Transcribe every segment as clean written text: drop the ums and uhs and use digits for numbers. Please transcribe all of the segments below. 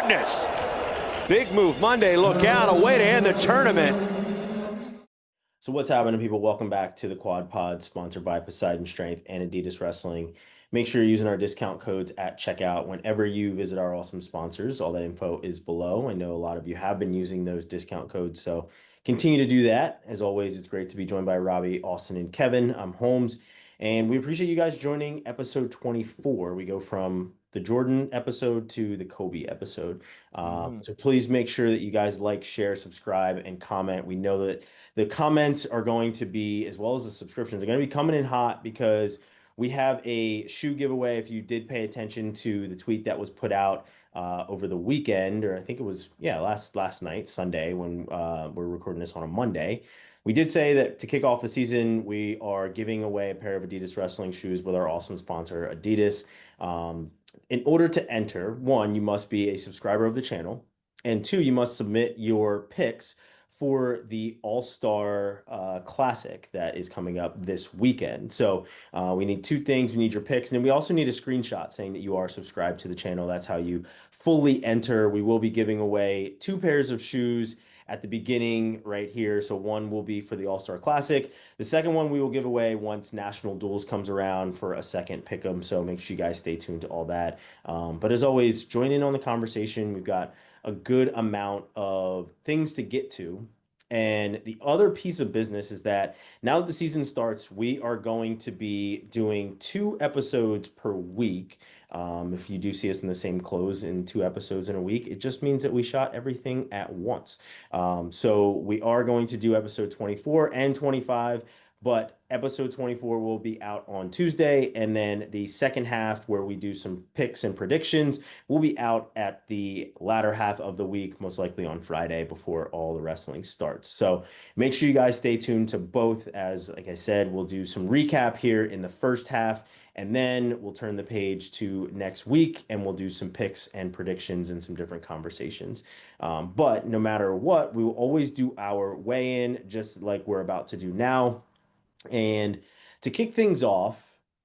goodness. Big move Monday. Look out. A way to end the tournament. So what's happening, people? Welcome back to the Quad Pod, sponsored by Poseidon Strength and Adidas Wrestling. Make sure you're using our discount codes at checkout whenever you visit our awesome sponsors. All that info is below. I know a lot of you have been using those discount codes, so continue to do that. As always, it's great to be joined by Robbie, Austin, and Kevin. I'm Holmes, and we appreciate you guys joining episode 24. We go from the Jordan episode to the Kobe episode. So please make sure that you guys like, share, subscribe, and comment. We know that the comments are going to be, as well as the subscriptions, are going to be coming in hot because we have a shoe giveaway. If you did pay attention to the tweet that was put out over the weekend, or I think it was, last night, Sunday, when we're recording this on a Monday, we did say that to kick off the season, we are giving away a pair of Adidas wrestling shoes with our awesome sponsor, Adidas. In order to enter, one, you must be a subscriber of the channel, and two, you must submit your picks for the All-Star Classic that is coming up this weekend. So we need two things. We need your picks, and then we also need a screenshot saying that you are subscribed to the channel. That's how you fully enter. We will be giving away 2 pairs of shoes at the beginning right here. So one will be for the All-Star Classic. The second one we will give away once National Duels comes around for a second pick'em. So make sure you guys stay tuned to all that. But as always, join in on the conversation. We've got a good amount of things to get to. And the other piece of business is that now that the season starts, we are going to be doing 2 episodes per week. If you do see us in the same clothes in 2 episodes in a week, it just means that we shot everything at once. So we are going to do episode 24 and 25. But episode 24 will be out on Tuesday, and then the second half, where we do some picks and predictions, will be out at the latter half of the week, most likely on Friday before all the wrestling starts. So make sure you guys stay tuned to both. As like I said, we'll do some recap here in the first half, and then we'll turn the page to next week, and we'll do some picks and predictions and some different conversations. But no matter what, we will always do our weigh-in, just like we're about to do now. And to kick things off,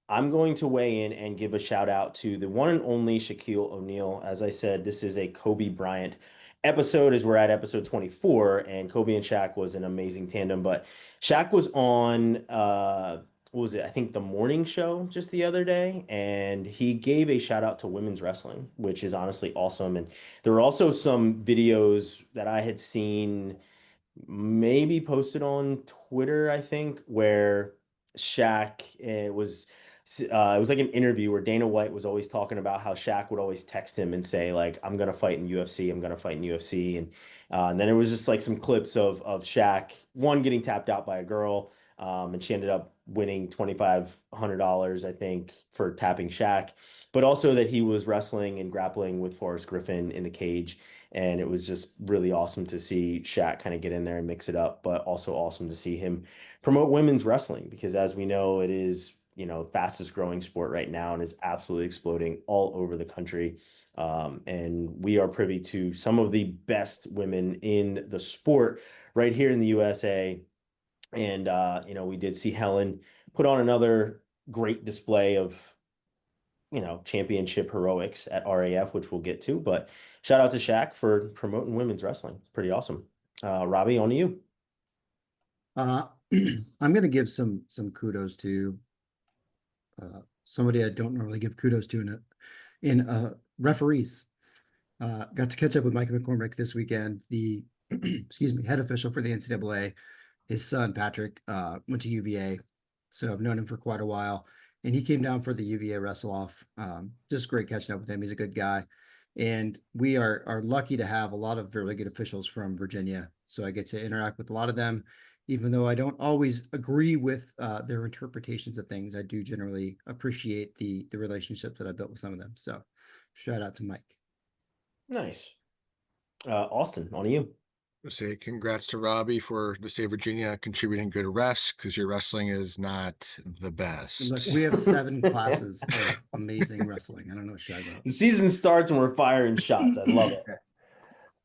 I'm going to weigh in and give a shout out to the one and only Shaquille O'Neal. As I said, this is a Kobe Bryant episode, as we're at episode 24, and Kobe and Shaq was an amazing tandem. But Shaq was on, what was it? I think the morning show just the other day, and he gave a shout out to women's wrestling, which is honestly awesome. And there were also some videos that I had seen maybe posted on Twitter, I think, where Shaq, it was like an interview where Dana White was always talking about how Shaq would always text him and say, like, I'm gonna fight in UFC, I'm gonna fight in UFC. And then it was just like some clips of Shaq, one getting tapped out by a girl, and she ended up winning $2,500, I think, for tapping Shaq, but also that he was wrestling and grappling with Forrest Griffin in the cage. And it was just really awesome to see Shaq kind of get in there and mix it up, but also awesome to see him promote women's wrestling, because as we know, it is, fastest growing sport right now and is absolutely exploding all over the country. And we are privy to some of the best women in the sport right here in the USA. And, we did see Helen put on another great display of, championship heroics at RAF, which we'll get to. But shout out to Shaq for promoting women's wrestling. Pretty awesome. Robbie, on to you. I'm going to give some kudos to somebody I don't normally give kudos to in referees. Got to catch up with Mike McCormick this weekend, the head official for the NCAA. His son, Patrick, went to UVA, so I've known him for quite a while. And he came down for the UVA wrestle-off. Just great catching up with him. He's a good guy. And we are lucky to have a lot of really good officials from Virginia. So I get to interact with a lot of them. Even though I don't always agree with their interpretations of things, I do generally appreciate the relationships that I built with some of them. So shout out to Mike. Nice. Austin, on to you. Say congrats to Robbie for the state of Virginia contributing good refs, because your wrestling is not the best. Look, we have 7 classes of amazing wrestling. I don't know what you're about. The season starts and we're firing shots. I love it.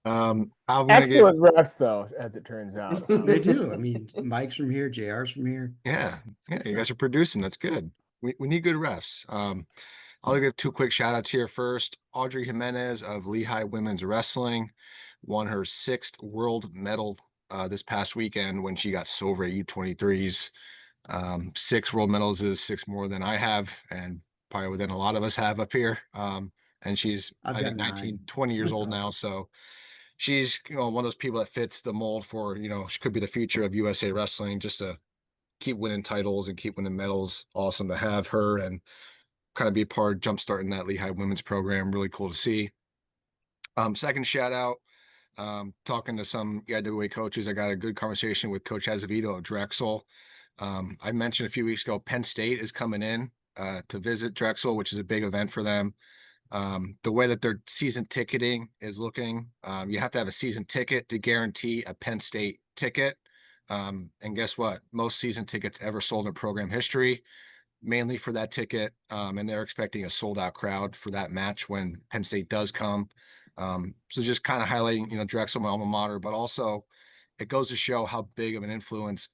Excellent refs, though, as it turns out. They do. I mean, Mike's from here, JR's from here. Yeah, you guys are producing. That's good. We need good refs. I'll give 2 quick shout outs here first. Audrey Jimenez of Lehigh Women's Wrestling won her 6th world medal this past weekend when she got silver at U23s. 6 world medals is 6 more than I have, and probably than a lot of us have up here. And she's, I've I got think, 19, 9 20 years old myself. now. So she's, one of those people that fits the mold for, she could be the future of USA Wrestling, just to keep winning titles and keep winning medals. Awesome to have her and kind of be a part jumpstarting that Lehigh women's program. Really cool to see. Second shout out, talking to some EIWA coaches. I got a good conversation with Coach Azevedo of Drexel. I mentioned a few weeks ago, Penn State is coming in to visit Drexel, which is a big event for them. The way that their season ticketing is looking, you have to have a season ticket to guarantee a Penn State ticket. And guess what? Most season tickets ever sold in program history, mainly for that ticket. And they're expecting a sold out crowd for that match when Penn State does come. So just kind of highlighting, Drexel, my alma mater, but also it goes to show how big of an influence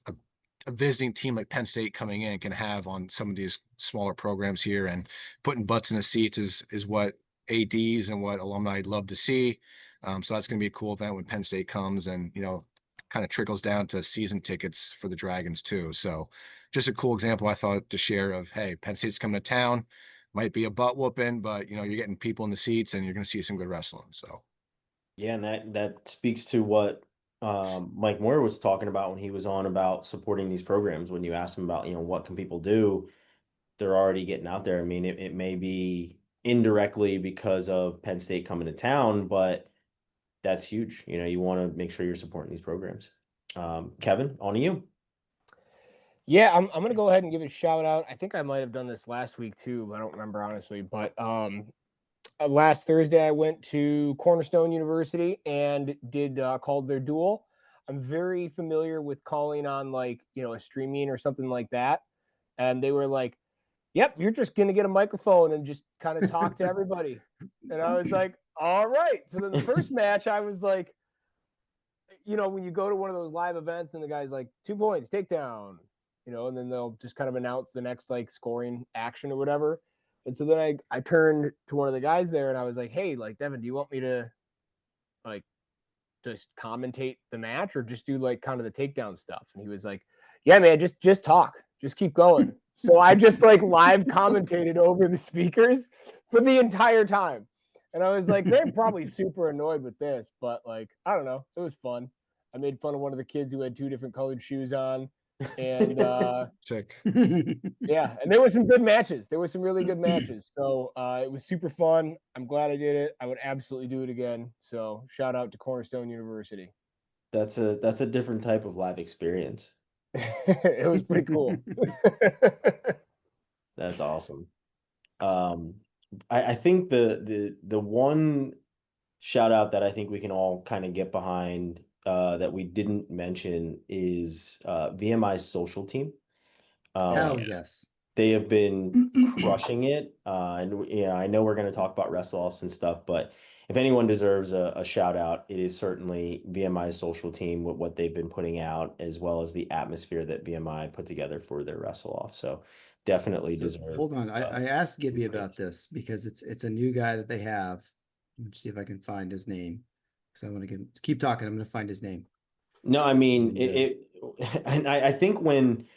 a visiting team like Penn State coming in can have on some of these smaller programs here, and putting butts in the seats is what ADs and what alumni love to see. So that's going to be a cool event when Penn State comes, and, kind of trickles down to season tickets for the Dragons too. So just a cool example I thought to share of, hey, Penn State's coming to town, might be a butt whooping, but you're getting people in the seats and you're going to see some good wrestling. So Yeah, and that speaks to what Mike Moore was talking about when he was on about supporting these programs. When you ask him about, what can people do, they're already getting out there. I mean, it may be indirectly because of Penn State coming to town, but that's huge. You want to make sure you're supporting these programs. Kevin, on to you. Yeah, I'm gonna go ahead and give a shout out. I think I might have done this last week too, but I don't remember honestly. But last Thursday I went to Cornerstone University and did called their duel. I'm very familiar with calling on a streaming or something like that, and they were like, "Yep, you're just gonna get a microphone and just kind of talk to everybody." And I was like, "All right." So then the first match, I was like, when you go to one of those live events and the guy's like, 2 points, takedown, and then they'll just kind of announce the next scoring action or whatever. And so then I turned to one of the guys there and I was like, "Hey, Devin, do you want me to just commentate the match or just do kind of the takedown stuff?" And he was like, "Yeah, man, just talk, just keep going." So I just live commentated over the speakers for the entire time. And I was like, they're probably super annoyed with this, but I don't know. It was fun. I made fun of one of the kids who had 2 different colored shoes on. And sick. yeah, and there were some good matches. There were some really good matches. So it was super fun. I'm glad I did it. I would absolutely do it again. So shout out to Cornerstone University. That's a different type of live experience. It was pretty cool. That's awesome. I think the one shout out that I think we can all kind of get behind that we didn't mention is VMI's social team. Hell yes. They have been crushing it. And I know we're going to talk about wrestle-offs and stuff, but if anyone deserves a shout out, it is certainly VMI's social team with what they've been putting out, as well as the atmosphere that VMI put together for their wrestle-off. So definitely So, deserve. hold on. I asked Gibby about this because it's a new guy that they have. Let's see if I can find his name. Because I want to keep talking. I'm going to find his name. No, I mean and I think when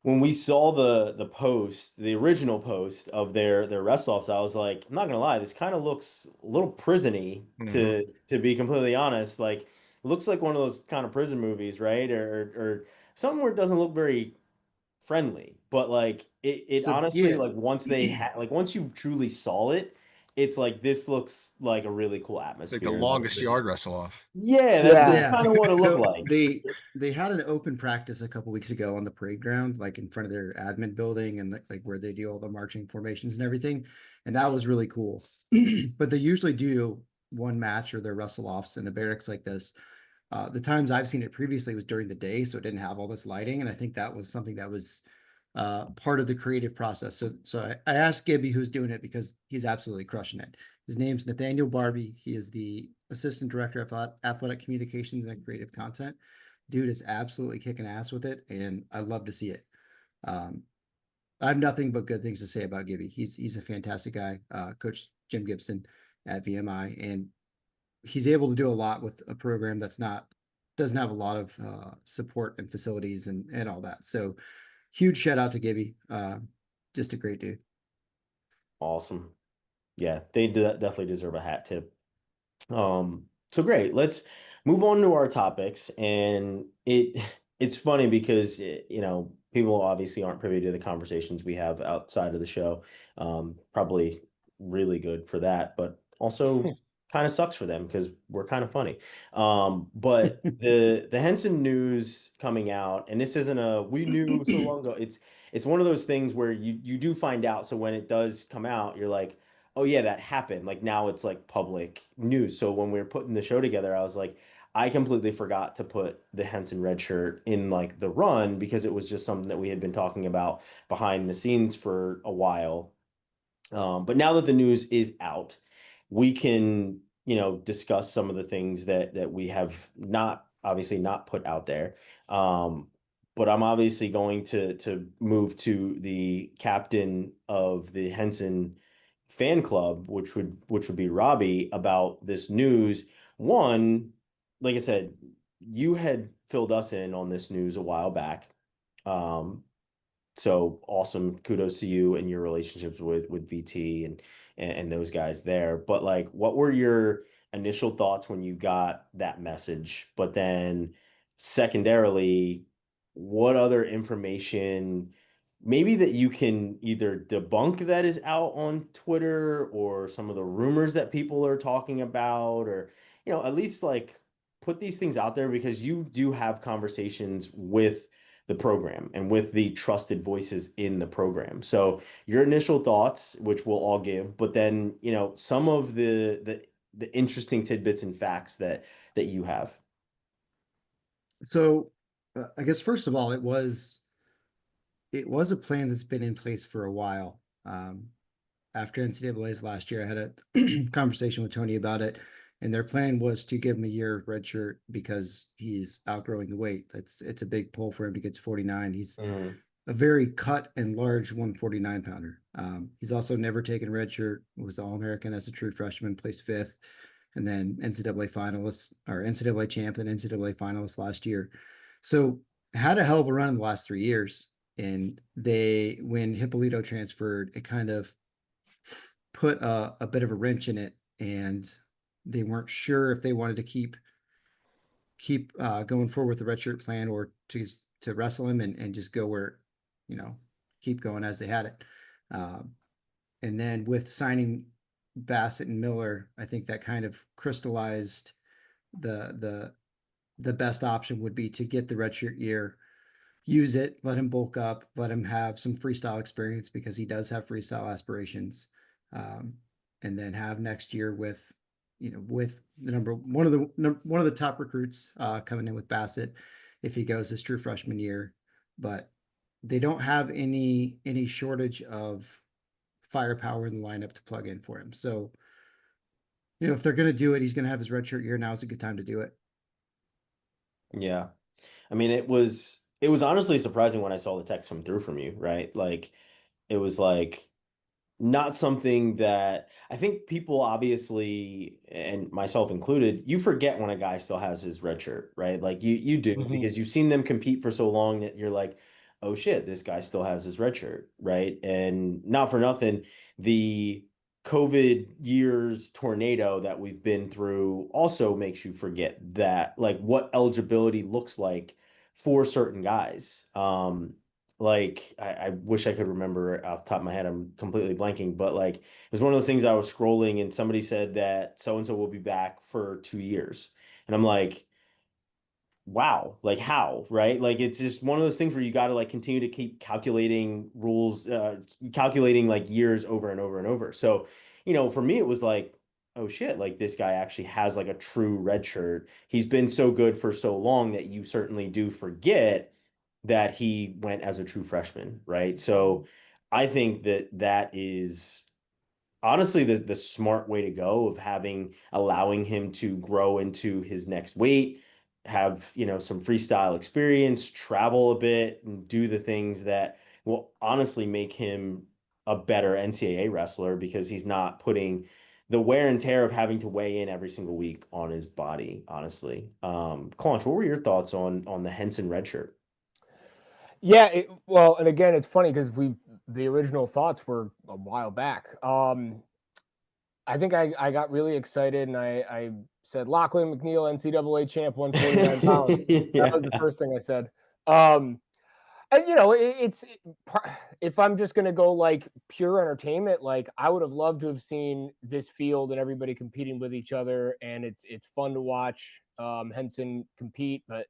we saw the post, the original post of their wrestle-offs, I was like, I'm not gonna lie, this kind of looks a little prison-y to be completely honest. Like, it looks like one of those kind of prison movies, right? Or something where it doesn't look very friendly. But it So, honestly, yeah. once you truly saw it, it's like this looks like a really cool It's atmosphere. like the longest yard wrestle off. Yeah, Yeah. that's kind of what it looked So like. they had an open practice a couple weeks ago on the parade ground, in front of their admin building and where they do all the marching formations and everything. And that was really cool. But they usually do one match or their wrestle offs in the barracks like this. The times I've seen it previously was during the day, so it didn't have all this lighting. And I think that was something that was part of the creative process. So I asked Gibby who's doing it because he's absolutely crushing it. His name's Nathaniel Barbie. He is the assistant director of athletic communications and creative content. Dude is absolutely kicking ass with it, and I love to see it. I have nothing but good things to say about Gibby. He's a fantastic guy. Coach Jim Gibson at VMI, and he's able to do a lot with a program that's not doesn't have a lot of support and facilities and all that. So huge shout out to Gibby. Just a great dude. Awesome. Yeah, they definitely deserve a hat tip. So great. Let's move on to our topics. And it's funny because people obviously aren't privy to the conversations we have outside of the show. Probably really good for that, but also kind of sucks for them because we're kind of funny. But the Henson news coming out, and this isn't a we knew so long ago. It's one of those things where you do find out. So when it does come out, you're like, oh yeah, that happened. Like now it's like public news. So when we were putting the show together, I was like, I completely forgot to put the Henson red shirt in like the run because it was just something that we had been talking about behind the scenes for a while. But now that the news is out, we can, discuss some of the things that we have obviously not put out there. But I'm obviously going to move to the captain of the Henson fan club, which would be Robbie, about this news. One, like I said, you had filled us in on this news a while back. So awesome. Kudos to you and your relationships with VT and those guys there. But like, what were your initial thoughts when you got that message? But then secondarily, what other information maybe that you can either debunk that is out on Twitter or some of the rumors that people are talking about, or, at least like put these things out there because you do have conversations with the program and with the trusted voices in the program. So your initial thoughts, which we'll all give, but then, some of the interesting tidbits and facts that you have. So I guess first of all, it was a plan that's been in place for a while. After NCAA's last year, I had a conversation with Tony about it, and their plan was to give him a year red shirt because he's outgrowing the weight. It's a big pull for him to get to 49. He's a very cut and large 149 pounder. He's also never taken red shirt, was All-American as a true freshman, placed fifth, and then NCAA finalist or NCAA champ and NCAA finalist last year. So had a hell of a run in the last 3 years. And when Hippolito transferred, it kind of put a bit of a wrench in it, and they weren't sure if they wanted to keep going forward with the redshirt plan or to wrestle him and just go where, keep going as they had it. And then with signing Bassett and Miller, I think that kind of crystallized the best option would be to get the redshirt year, use it, let him bulk up, let him have some freestyle experience because he does have freestyle aspirations, and then have next year with with one of the top recruits coming in with Bassett if he goes his true freshman year. But they don't have any shortage of firepower in the lineup to plug in for him. So if they're going to do it, he's going to have his redshirt year. Now is a good time to do it. Yeah. I mean, it was honestly surprising when I saw the text come through from you, right? Like it was like not something that I think people obviously, and myself included, you forget when a guy still has his red shirt, right? Like you do because you've seen them compete for so long that you're like, oh shit, this guy still has his red shirt, right? And not for nothing, the COVID years tornado that we've been through also makes you forget that, like what eligibility looks like for certain guys. Like I wish I could remember off the top of my head. I'm completely blanking, but like it was one of those things I was scrolling and somebody said that so and so will be back for 2 years. And I'm like, wow, like how, right? Like it's just one of those things where you got to like continue to keep calculating rules, calculating like years over and over and over. So, for me, it was like, oh shit, like this guy actually has like a true red shirt. He's been so good for so long that you certainly do forget that he went as a true freshman, right? So I think that is honestly the smart way to go of allowing him to grow into his next weight, have some freestyle experience, travel a bit, and do the things will honestly make him a better NCAA wrestler because he's not putting the wear and tear of having to weigh in every single week on his body, honestly. Claunch, what were your thoughts on the Henson redshirt? Yeah, well, and again, it's funny because the original thoughts were a while back. I think I got really excited and I said Lachlan McNeil NCAA champ 149 pounds. That was the Yeah. first thing I said. And if I'm just gonna go like pure entertainment, like I would have loved to have seen this field and everybody competing with each other, and it's fun to watch Henson compete. But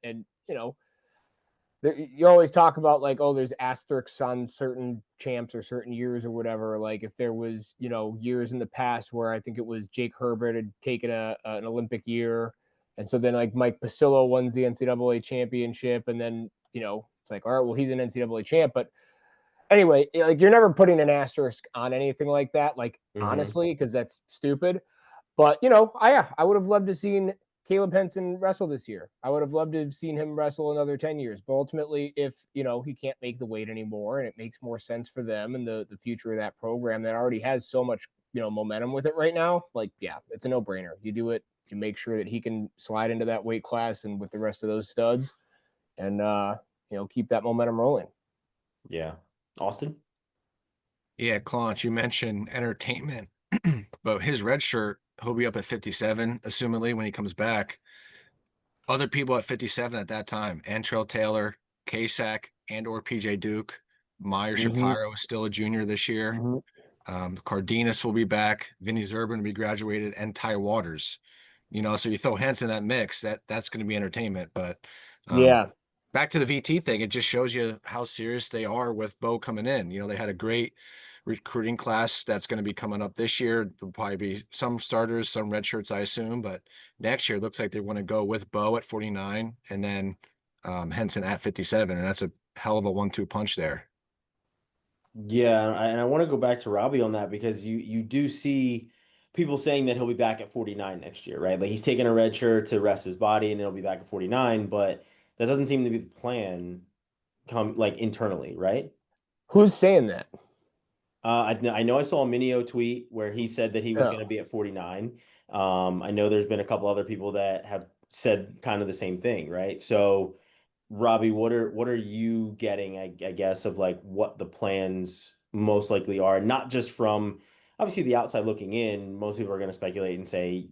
you always talk about like, oh, there's asterisks on certain champs or certain years or whatever. Like if there was, years in the past where I think it was Jake Herbert had taken an Olympic year. And so then like Mike Pasillo wins the NCAA championship. And then, it's like, all right, well, he's an NCAA champ. But anyway, like you're never putting an asterisk on anything like that. Like, honestly, because that's stupid. But I would have loved to seen Caleb Henson wrestle this year. I would have loved to have seen him wrestle another 10 years. But ultimately, if he can't make the weight anymore and it makes more sense for them and the future of that program that already has so much momentum with it right now, like yeah, it's a no-brainer. You do it, you make sure that he can slide into that weight class and with the rest of those studs and keep that momentum rolling. Yeah. Austin? Yeah, Claunch, you mentioned entertainment, but his red shirt, he'll be up at 57, assumingly when he comes back. Other people at 57 at that time, Antrell Taylor, Kasak, and/or PJ Duke. Meyer Shapiro is still a junior this year. Cardenas will be back. Vinny Zerban will be graduated, and Ty Waters. So you throw Henson in that mix, that's going to be entertainment. But Yeah. back to the VT thing, it just shows you how serious they are with Bo coming in. They had a great recruiting class that's going to be coming up this year. There'll probably be some starters, some red shirts, I assume, but next year it looks like they want to go with Bo at 49 and then Henson at 57, and that's a hell of a 1-2 punch there. Yeah, and I want to go back to Robbie on that because you do see people saying that he'll be back at 49 next year, right? Like he's taking a red shirt to rest his body and he'll be back at 49, but that doesn't seem to be the plan like internally, right? Who's saying that? I know I saw a Minio tweet where he said that he was going to be at 49. I know there's been a couple other people that have said kind of the same thing, right? So Robbie, what are you getting, I guess, of like what the plans most likely are? Not just from obviously the outside looking in, most people are going to speculate and say,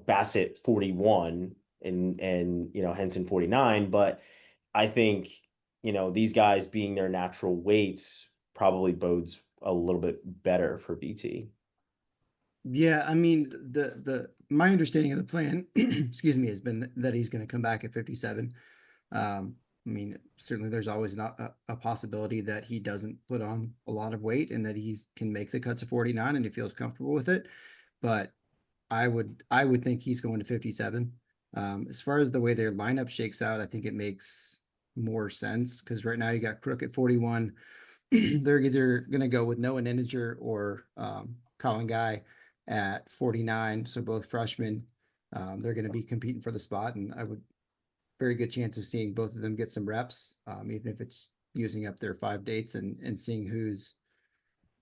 Bassett 41 and Henson 49, but I think, these guys being their natural weights probably bodes a little bit better for VT. Yeah, I mean my understanding of the plan, excuse me, has been that he's going to come back at 57. I mean, certainly there's always not a possibility that he doesn't put on a lot of weight and that he can make the cuts of 49 and he feels comfortable with it. But I would think he's going to 57. As far as the way their lineup shakes out, I think it makes more sense because right now you got Crook at 41. They're either going to go with Noah Nininger or Colin Guy at 49. So both freshmen, they're going to be competing for the spot, and I would very good chance of seeing both of them get some reps, even if it's using up their 5 dates and seeing who's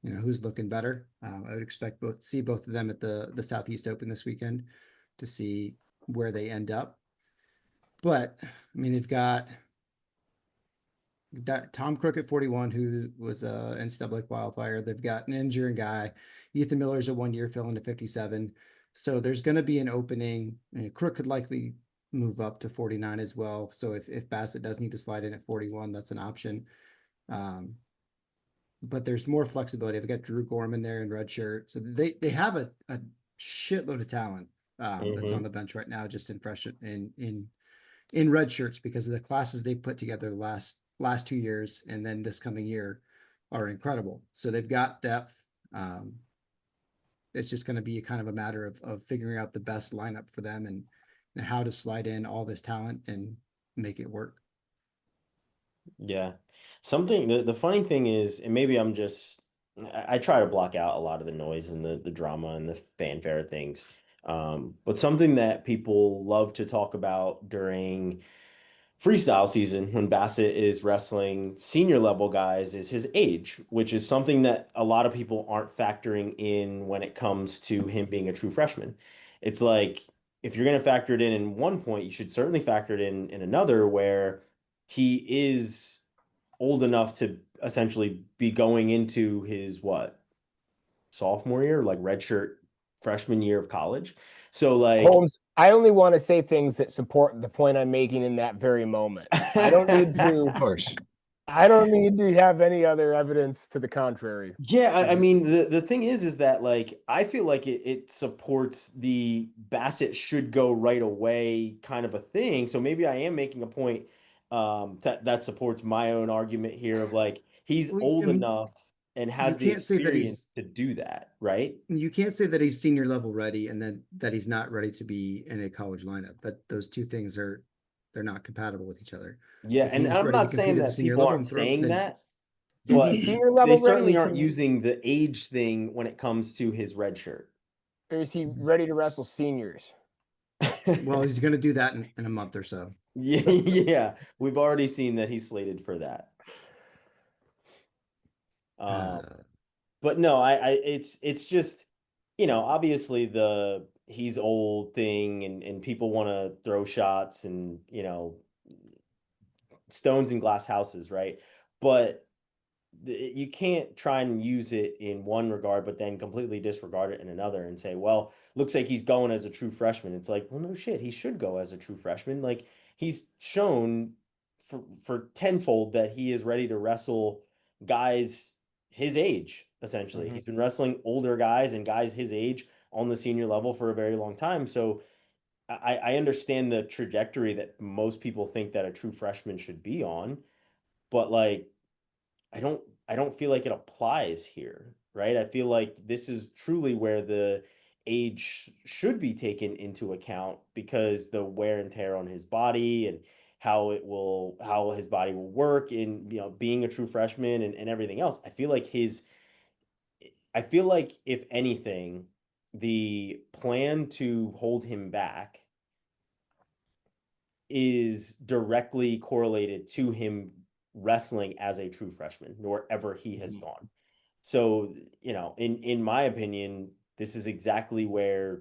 looking better. I would expect see both of them at the Southeast Open this weekend to see where they end up. But I mean, they've got Tom Crook at 41, who was a NCAA qualifier. They've got an injuring guy. Ethan Miller's a 1-year fill into 57. So there's going to be an opening. And Crook could likely move up to 49 as well. So if Bassett does need to slide in at 41, that's an option. But there's more flexibility. I've got Drew Gorman there in red shirt. So they have a shitload of talent that's on the bench right now, just in fresh in red shirts because of the classes they put together the last 2 years and then this coming year are incredible. So they've got depth. It's just going to be kind of a matter of figuring out the best lineup for them and how to slide in all this talent and make it work. Yeah. The funny thing is, and maybe I try to block out a lot of the noise and the drama and the fanfare of things. But something that people love to talk about during freestyle season when Bassett is wrestling senior level guys is his age, which is something that a lot of people aren't factoring in when it comes to him being a true freshman. It's like if you're going to factor it in one point, you should certainly factor it in another where he is old enough to essentially be going into his what, sophomore year, like redshirt freshman year of college. So like Holmes, I only want to say things that support the point I'm making in that very moment. I don't need to. Of course. I don't need to have any other evidence to the contrary. Yeah, I mean the thing is that like I feel like it supports the Bassett should go right away kind of a thing. So maybe I am making a point that supports my own argument here of like he's Well, old and enough and you has the can't say that experience to do that, right? you can't say that he's senior level ready and then that he's not ready to be in a college lineup. That those two things they're not compatible with each other. Yeah, If and he's I'm ready to not compete saying at the that senior people level, aren't saying then that, Is but he senior they level certainly ready? aren't using the age thing when it comes to his red shirt. Or is he ready to wrestle seniors? well, he's going to do that in a month or so. Yeah, yeah, we've already seen that he's slated for that. Uh, But no, it's just, obviously the he's old thing and people want to throw shots and, stones in glass houses, right? But you can't try and use it in one regard, but then completely disregard it in another and say, well, looks like he's going as a true freshman. It's like, well, no shit, he should go as a true freshman. Like he's shown for tenfold that he is ready to wrestle guys his age, essentially. He's been wrestling older guys and guys his age on the senior level for a very long time. So I understand the trajectory that most people think that a true freshman should be on, but like I don't feel like it applies here, right? I feel like this is truly where the age should be taken into account because the wear and tear on his body and how his body will work in, being a true freshman and everything else. I feel like if anything, the plan to hold him back is directly correlated to him wrestling as a true freshman wherever he has gone. So, in my opinion, this is exactly where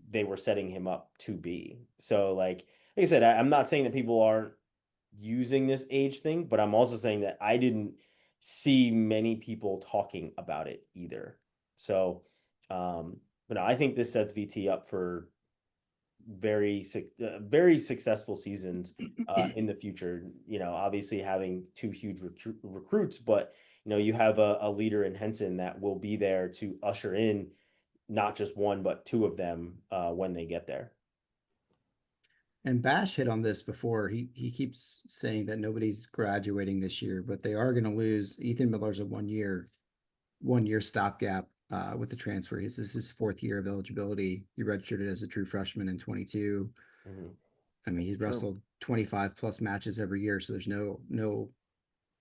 they were setting him up to be. So, like I said, I'm not saying that people aren't using this age thing, but I'm also saying that I didn't see many people talking about it either. So, but no, I think this sets VT up for very successful seasons in the future. Obviously having two huge recruits, but you have a leader in Henson that will be there to usher in not just one but two of them when they get there. and Bash hit on this before. He keeps saying that nobody's graduating this year, but they are going to lose. Ethan Miller's a 1 year stopgap with the transfer. This is his fourth year of eligibility. He redshirted as a true freshman in 22. Mm-hmm. I mean, he's wrestled 25 plus matches every year, so there's no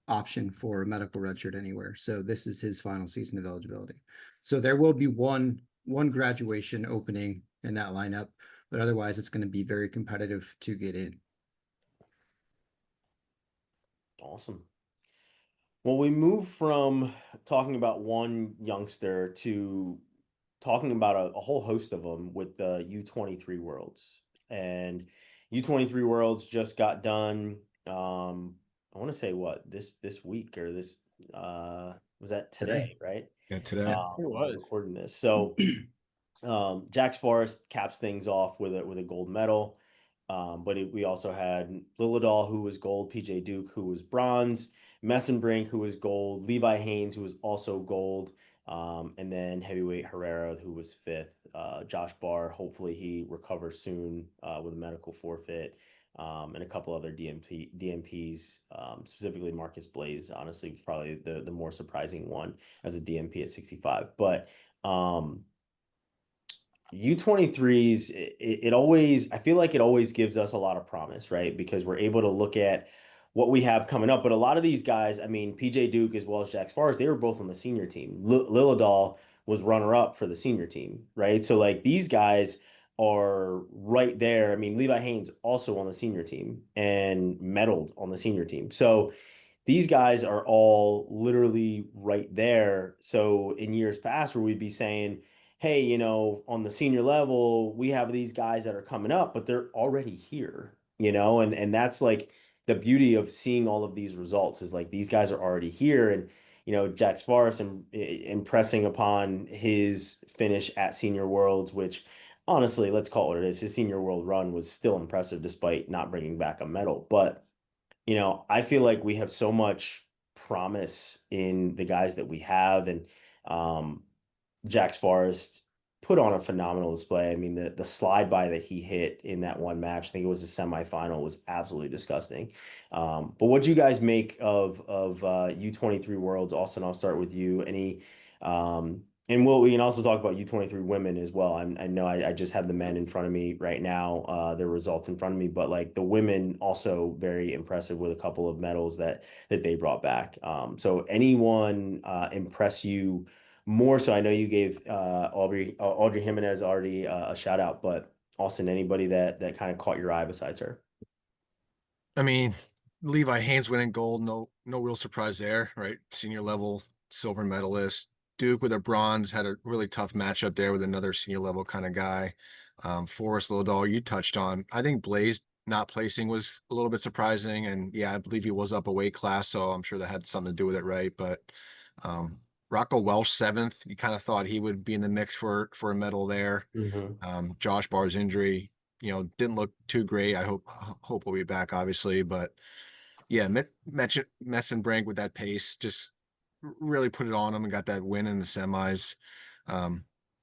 option for a medical redshirt anywhere. So this is his final season of eligibility. So there will be one graduation opening in that lineup, but otherwise it's going to be very competitive to get in. Awesome. Well, we move from talking about one youngster to talking about a whole host of them with the U23 Worlds. And U23 Worlds just got done. I want to say what this week or this was that today, right? Yeah, today. It was. Recording this. So Jax Forrest caps things off with a gold medal. But we also had Lilladall, who was gold, PJ Duke, who was bronze, Messenbrink, who was gold, Levi Haynes, who was also gold, and then heavyweight Herrera, who was fifth. Josh Barr, hopefully he recovers soon with a medical forfeit, and a couple other DMPs, specifically Marcus Blaze, honestly, probably the more surprising one as a DMP at 65. But U23s, it always, I feel like it always gives us a lot of promise, right? Because we're able to look at what we have coming up. But a lot of these guys, I mean, PJ Duke as well as Jax Forrest, they were both on the senior team. Lilladall was runner up for the senior team, right? So like these guys are right there. I mean, Levi Haynes also on the senior team and medaled on the senior team. So these guys are all literally right there. So in years past, where we'd be saying, hey, you know, on the senior level, we have these guys that are coming up, but they're already here, you know, and that's like the beauty of seeing all of these results is like these guys are already here. And, you know, Jax Forrest impressing upon his finish at Senior Worlds, which honestly, let's call it what it is. His Senior World run was still impressive despite not bringing back a medal. But you know, I feel like we have so much promise in the guys that we have, and Jax Forrest put on a phenomenal display. I mean, the slide by that he hit in that one match, I think it was a semifinal, was absolutely disgusting. But what do you guys make of U23 Worlds? Austin, I'll start with you. Any and we can also talk about U23 women as well. I know I just have the men in front of me right now, their results in front of me, but like the women also very impressive with a couple of medals that they brought back. So anyone impress you more so? I know you gave Audrey Jimenez already a shout out, but Austin, anybody that kind of caught your eye besides her? I mean, Levi Haynes winning gold, no real surprise there, right? Senior level silver medalist. Duke with a bronze had a really tough matchup there with another senior level kind of guy. Forrest Lodall, you touched on. I think Blaze not placing was a little bit surprising, and yeah, I believe he was up a weight class, so I'm sure that had something to do with it, right? But Rocco Welsh 7th, you kind of thought he would be in the mix for a medal there. Josh Barr's injury, you know, didn't look too great. I hope we'll be back, obviously, but yeah, Messenbrink with that pace just really put it on him and got that win in the semis.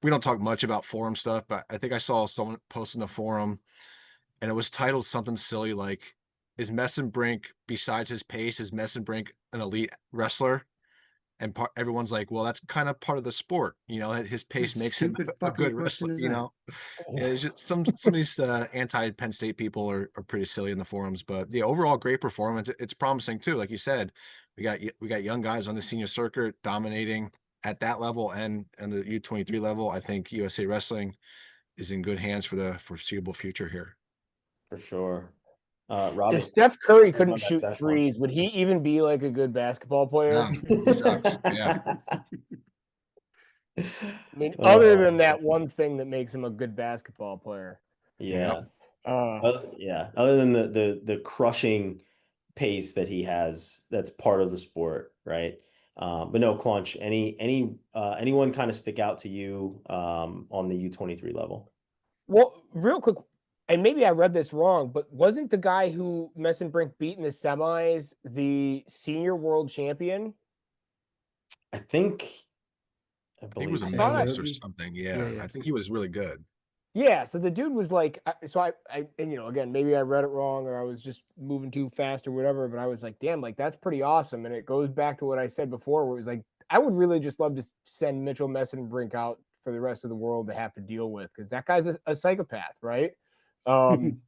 We don't talk much about forum stuff, but I think I saw someone post in the forum and it was titled something silly like, is Messenbrink, besides his pace, is Messenbrink an elite wrestler? And everyone's like, well, that's kind of part of the sport. You know, his pace makes him Stupid a fucking good question wrestler, is you that? know? Yeah, it's just some of these anti-Penn State people are pretty silly in the forums, but the overall great performance. It's promising too. Like you said, we got young guys on the senior circuit dominating at that level and the U23 level. I think USA Wrestling is in good hands for the foreseeable future here. For sure. If Robbie, Steph Curry what couldn't about shoot that launch? threes, would he even be like a good basketball player? No, he sucks. Yeah. I mean, other Oh, than that one thing that makes him a good basketball player. yeah. Uh, Yeah. Other than the crushing pace that he has, that's part of the sport, right? But no, Claunch, anyone kind of stick out to you on the U23 level? well, real quick, and maybe I read this wrong, but wasn't the guy who Messenbrink beat in the semis the senior world champion? I think, I He was believe a so. medalist or Yogi? something. Yeah, Yeah. yeah. I think he was really good. Yeah, so the dude was like, so and you know, again, maybe I read it wrong or I was just moving too fast or whatever, but I was like, damn, like that's pretty awesome. And it goes back to what I said before, where it was like, I would really just love to send Mitchell Messenbrink out for the rest of the world to have to deal with, because that guy's a psychopath, right? In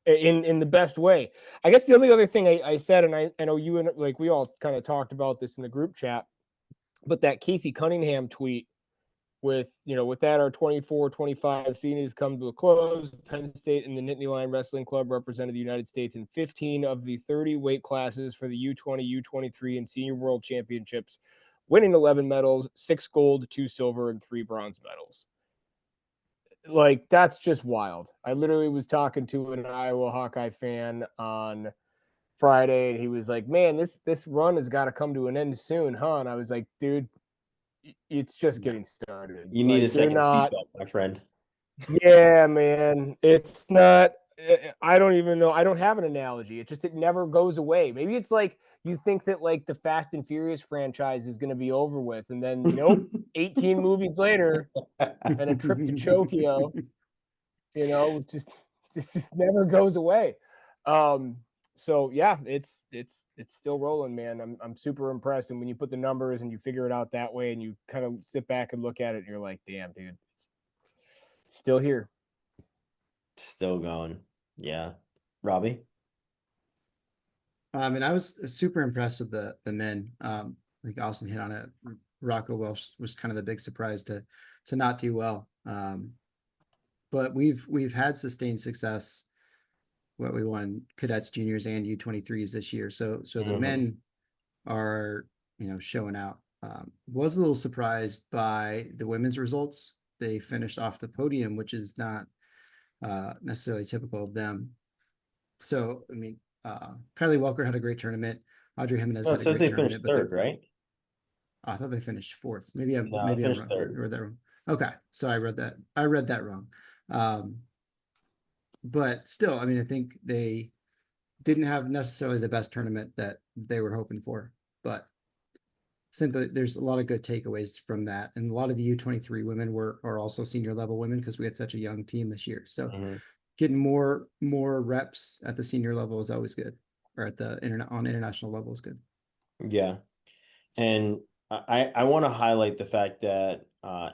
the best way. I guess the only other thing I said, and I know you and like we all kind of talked about this in the group chat, but that Casey Cunningham tweet with, you know, with that, our 24-25 season has come to a close. Penn State and the Nittany Lion Wrestling Club represented the United States in 15 of the 30 weight classes for the U20, U23, and Senior World Championships, winning 11 medals, 6 gold, 2 silver, and 3 bronze medals. Like, that's just wild. I literally was talking to an Iowa Hawkeye fan on Friday, and he was like, man, this run has got to come to an end soon, huh? And I was like, dude, it's just getting started. You need Like, a they're second not. seatbelt, my friend. Yeah, man. It's not. I don't even know. I don't have an analogy. It never goes away. Maybe it's like you think that like the Fast and Furious franchise is going to be over with, and then nope, 18 movies later and a trip to Tokyo. You know, just never goes away. So yeah, it's still rolling, man. I'm super impressed. And when you put the numbers and you figure it out that way, and you kind of sit back and look at it, and you're like, damn, dude, it's still here. Still going. Yeah. Robbie? I mean, I was super impressed with the men. Like Austin hit on it. Rocco Welsh was kind of the big surprise to not do well. but we've had sustained success. What we won cadets, juniors, and U23s this year. So the men are, showing out. Was a little surprised by the women's results. They finished off the podium, which is not necessarily typical of them. So, I mean, Kylie Welker had a great tournament. Audrey Jimenez No, had it a says great they tournament, finished but third, right? I thought they finished fourth. Maybe I'm No, they finished wrong. third. I read that wrong. Okay, so I read that wrong. But still, I mean, I think they didn't have necessarily the best tournament that they were hoping for, but simply there's a lot of good takeaways from that, and a lot of the U23 women are also senior level women because we had such a young team this year. So getting more reps at the senior level is always good, or at the international level is good. Yeah. And I want to highlight the fact that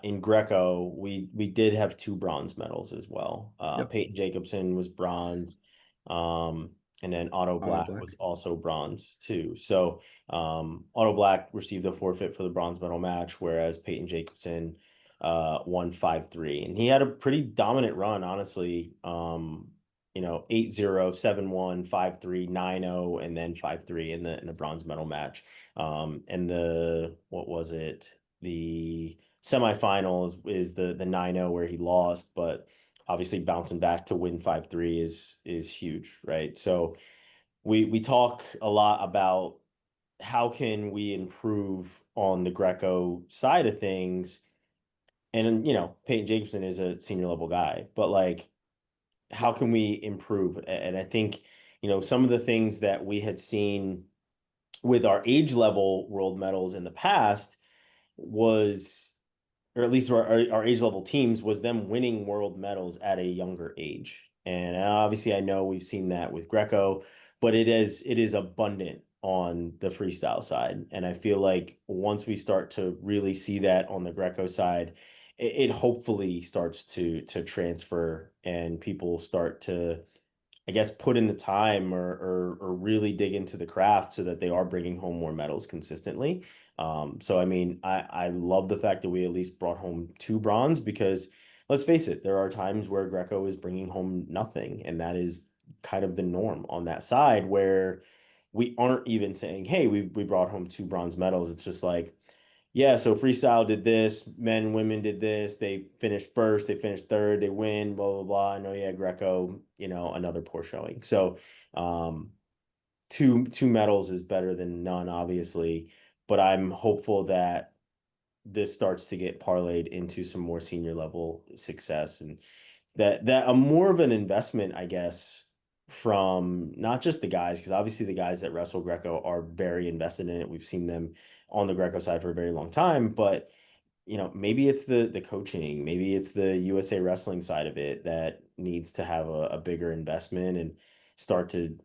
in Greco, we did have 2 bronze medals as well. Yep. Peyton Jacobson was bronze, and then Otto Black was also bronze too. So Otto Black received a forfeit for the bronze medal match, whereas Peyton Jacobson won 5-3. And he had a pretty dominant run, honestly. 8-0, 7-1, 5-3, 9-0, and then 5-3 in the bronze medal match. And the semifinals is the 9-0 where he lost, but obviously bouncing back to win 5-3 is huge, right? So we talk a lot about how can we improve on the Greco side of things. And Peyton Jacobson is a senior level guy, but like, how can we improve? And I think, some of the things that we had seen with our age level world medals in the past was, or at least our age level teams, was them winning world medals at a younger age. And obviously I know we've seen that with Greco, but it is abundant on the freestyle side. And I feel like once we start to really see that on the Greco side, it hopefully starts to transfer, and people start to, I guess, put in the time or really dig into the craft so that they are bringing home more medals consistently. So, I mean, I love the fact that we at least brought home 2 bronze, because let's face it, there are times where Greco is bringing home nothing. And that is kind of the norm on that side, where we aren't even saying, hey, we brought home 2 bronze medals. It's just like, yeah, so freestyle did this, men, women did this. They finished first, they finished third, they win, blah, blah, blah. I know, yeah, Greco, another poor showing. So, two medals is better than none, obviously, but I'm hopeful that this starts to get parlayed into some more senior level success, and that a more of an investment, I guess, from not just the guys, because obviously the guys that wrestle Greco are very invested in it. We've seen them on the Greco side for a very long time, but maybe it's the coaching, maybe it's the USA Wrestling side of it that needs to have a bigger investment and start to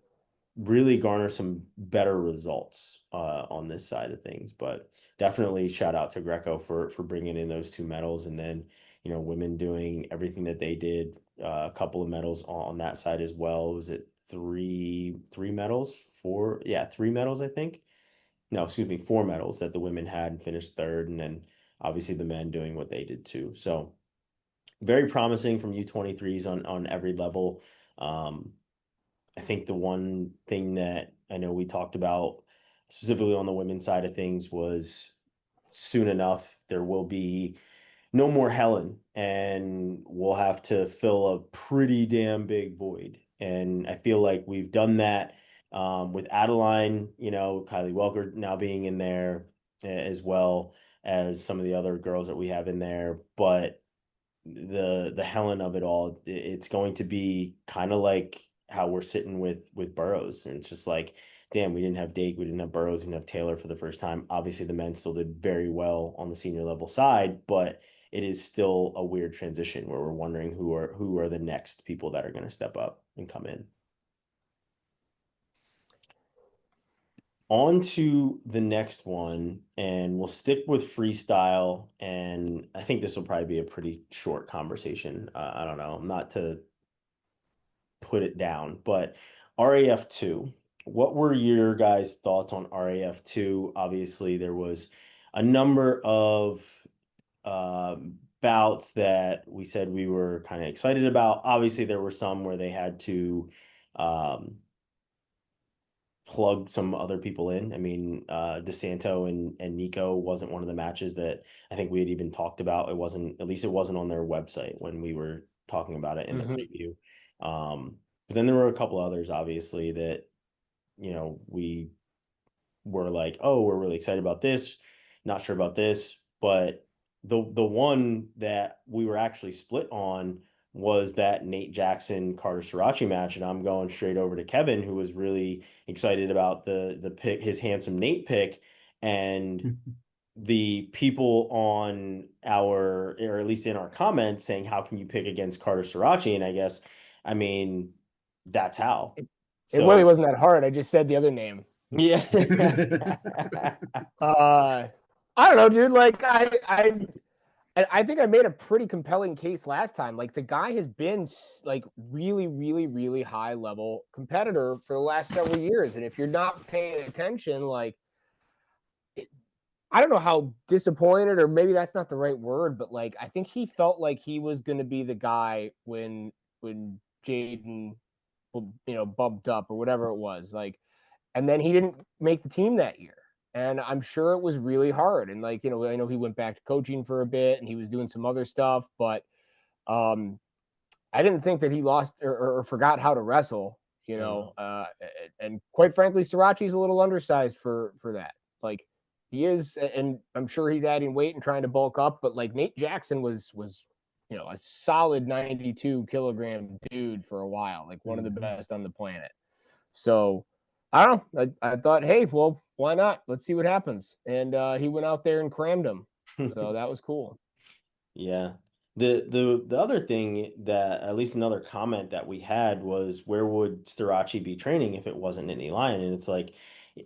really garner some better results on this side of things. But definitely shout out to Greco for bringing in those 2 medals, and then women doing everything that they did. A couple of medals on that side as well. Was it three medals? 4? Yeah, 3 medals, I think. No, excuse me, 4 medals that the women had and finished third, and then obviously the men doing what they did too. So very promising from U23s on every level. I think the one thing that I know we talked about specifically on the women's side of things was, soon enough there will be no more Helen, and we'll have to fill a pretty damn big void. And I feel like we've done that with Adeline, Kylie Welker now being in there, as well as some of the other girls that we have in there. But the Helen of it all, it's going to be kind of like how we're sitting with Burrows, and it's just like, damn, we didn't have Dake, we didn't have Burrows, we didn't have Taylor for the first time. Obviously the men still did very well on the senior level side, but it is still a weird transition where we're wondering who are the next people that are going to step up and come in. On to the next one, and we'll stick with freestyle, and I think this will probably be a pretty short conversation. I don't know, not to put it down, but RAF2, what were your guys' thoughts on RAF2? Obviously there was a number of bouts that we said we were kind of excited about. Obviously, there were some where they had to plug some other people in. I mean, DeSanto and Nico wasn't one of the matches that I think we had even talked about. It wasn't, at least it wasn't on their website when we were talking about it in the preview. But then there were a couple others, obviously, that, you know, we were like, oh, we're really excited about this, not sure about this. But the one that we were actually split on was that Nate Jackson Carter Sirachi match, and I'm going straight over to Kevin, who was really excited about the pick, his handsome Nate pick, and the people on our, or at least in our comments, saying, how can you pick against Carter Sirachi? And I mean, that's how. It really wasn't that hard. I just said the other name. Yeah. I don't know, dude. Like I think I made a pretty compelling case last time. Like the guy has been like really, really, really high level competitor for the last several years. And if you're not paying attention, like I don't know how disappointed, or maybe that's not the right word, but like I think he felt like he was going to be the guy when Jaden, bumped up or whatever it was. Like, and then he didn't make the team that year. And I'm sure it was really hard. And like, I know he went back to coaching for a bit and he was doing some other stuff, but I didn't think that he lost or forgot how to wrestle, and quite frankly, Sirachi's a little undersized for that. Like he is, and I'm sure he's adding weight and trying to bulk up, but like Nate Jackson was a solid 92 kilogram dude for a while, like one of the best on the planet. So I don't know. I thought, hey, well, why not? Let's see what happens. And he went out there and crammed him. So that was cool. Yeah. The other thing that, at least another comment that we had, was, where would Starachi be training if it wasn't Nittany Lion? And it's like,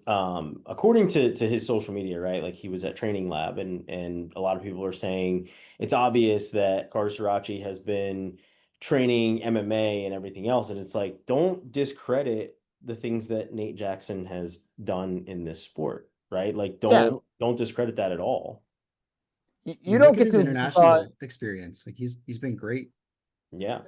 according to his social media, right? Like he was at Training Lab, and a lot of people are saying it's obvious that Carter Starachi has been training MMA and everything else. And it's like, don't discredit the things that Nate Jackson has done in this sport, right? Like don't discredit that at all. You don't get his to international experience. Like he's been great. Yeah.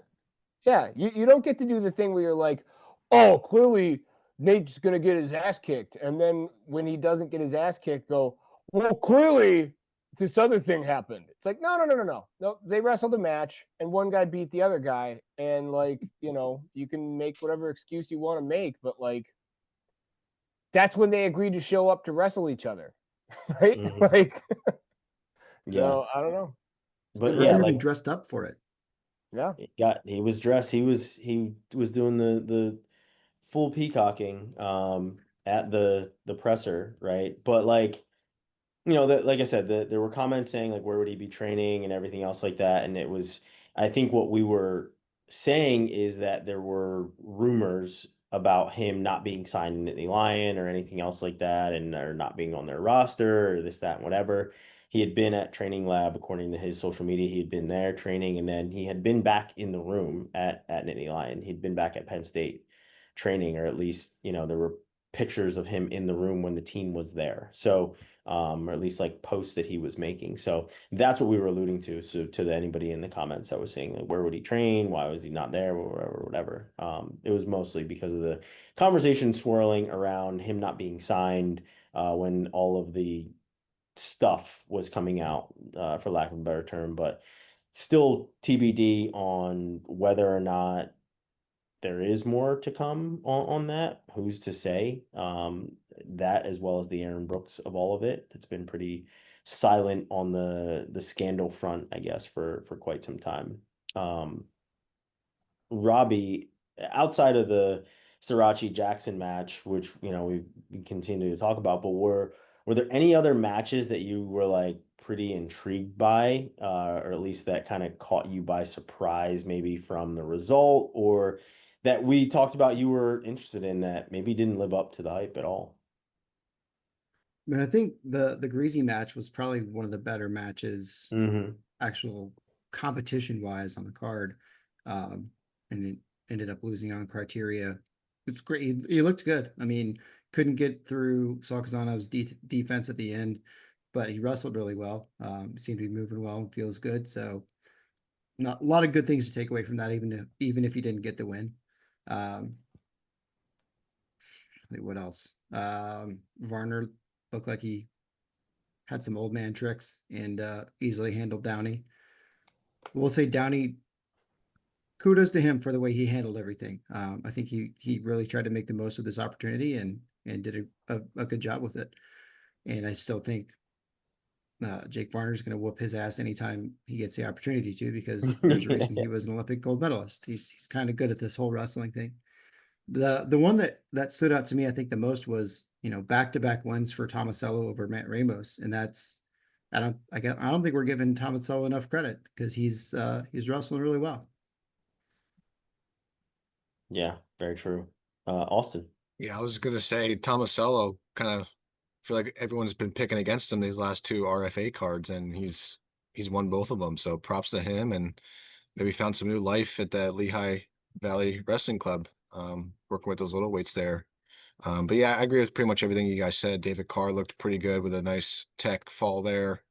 Yeah, you don't get to do the thing where you're like, oh, clearly Nate's gonna get his ass kicked, and then when he doesn't get his ass kicked, go, well, clearly this other thing happened. It's like, no. They wrestled a match, and one guy beat the other guy, and like, you can make whatever excuse you want to make, but like, that's when they agreed to show up to wrestle each other, right? Like, so I don't know. But yeah, like dressed up for it. Yeah. He was dressed. He was doing the full peacocking at the presser, right? But like, that, like I said, there were comments saying like, where would he be training and everything else like that. And it was, I think what we were saying is that there were rumors about him not being signed in Nittany Lion or anything else like that, and or not being on their roster or this, that, and whatever. He had been at Training Lab, according to his social media. He had been there training, and then he had been back in the room at Nittany Lion. He'd been back at Penn State training, or at least, there were pictures of him in the room when the team was there. So, or at least like posts that he was making. So that's what we were alluding to. So to anybody in the comments that was saying, like, where would he train? Why was he not there? Or whatever. It was mostly because of the conversation swirling around him not being signed when all of the stuff was coming out, for lack of a better term. But still TBD on whether or not there is more to come on that. Who's to say? That, as well as the Aaron Brooks of all of it. It's been pretty silent on the scandal front, I guess, for quite some time. Robbie, outside of the Sirachi Jackson match, which we continue to talk about, but were there any other matches that you were like pretty intrigued by, or at least that kind of caught you by surprise, maybe from the result, or that we talked about you were interested in that maybe didn't live up to the hype at all? I mean, I think the Greasy match was probably one of the better matches, actual competition wise, on the card, and it ended up losing on criteria. It's great. He looked good. I mean, couldn't get through Salkazanov's defense at the end. but he wrestled really well. Seemed to be moving well and feels good. So not a lot of good things to take away from that, even if he didn't get the win. What else? Varner looked like he had some old man tricks and easily handled Downey. We'll say Downey, kudos to him for the way he handled everything. I think he really tried to make the most of this opportunity and did a good job with it. And I still think Jake Varner's going to whoop his ass anytime he gets the opportunity to, because there's a reason he was an Olympic gold medalist. He's kind of good at this whole wrestling thing. The one that stood out to me, I think the most was, back-to-back wins for Tomasello over Matt Ramos. And that's, I don't think we're giving Tomasello enough credit, because he's wrestling really well. Yeah, very true. Austin. Yeah, I was gonna say Tomasello kind of feel like everyone's been picking against him these last two RFA cards, and he's won both of them. So props to him, and maybe found some new life at the Lehigh Valley Wrestling Club, working with those little weights there. But yeah, I agree with pretty much everything you guys said. David Carr looked pretty good with a nice tech fall there.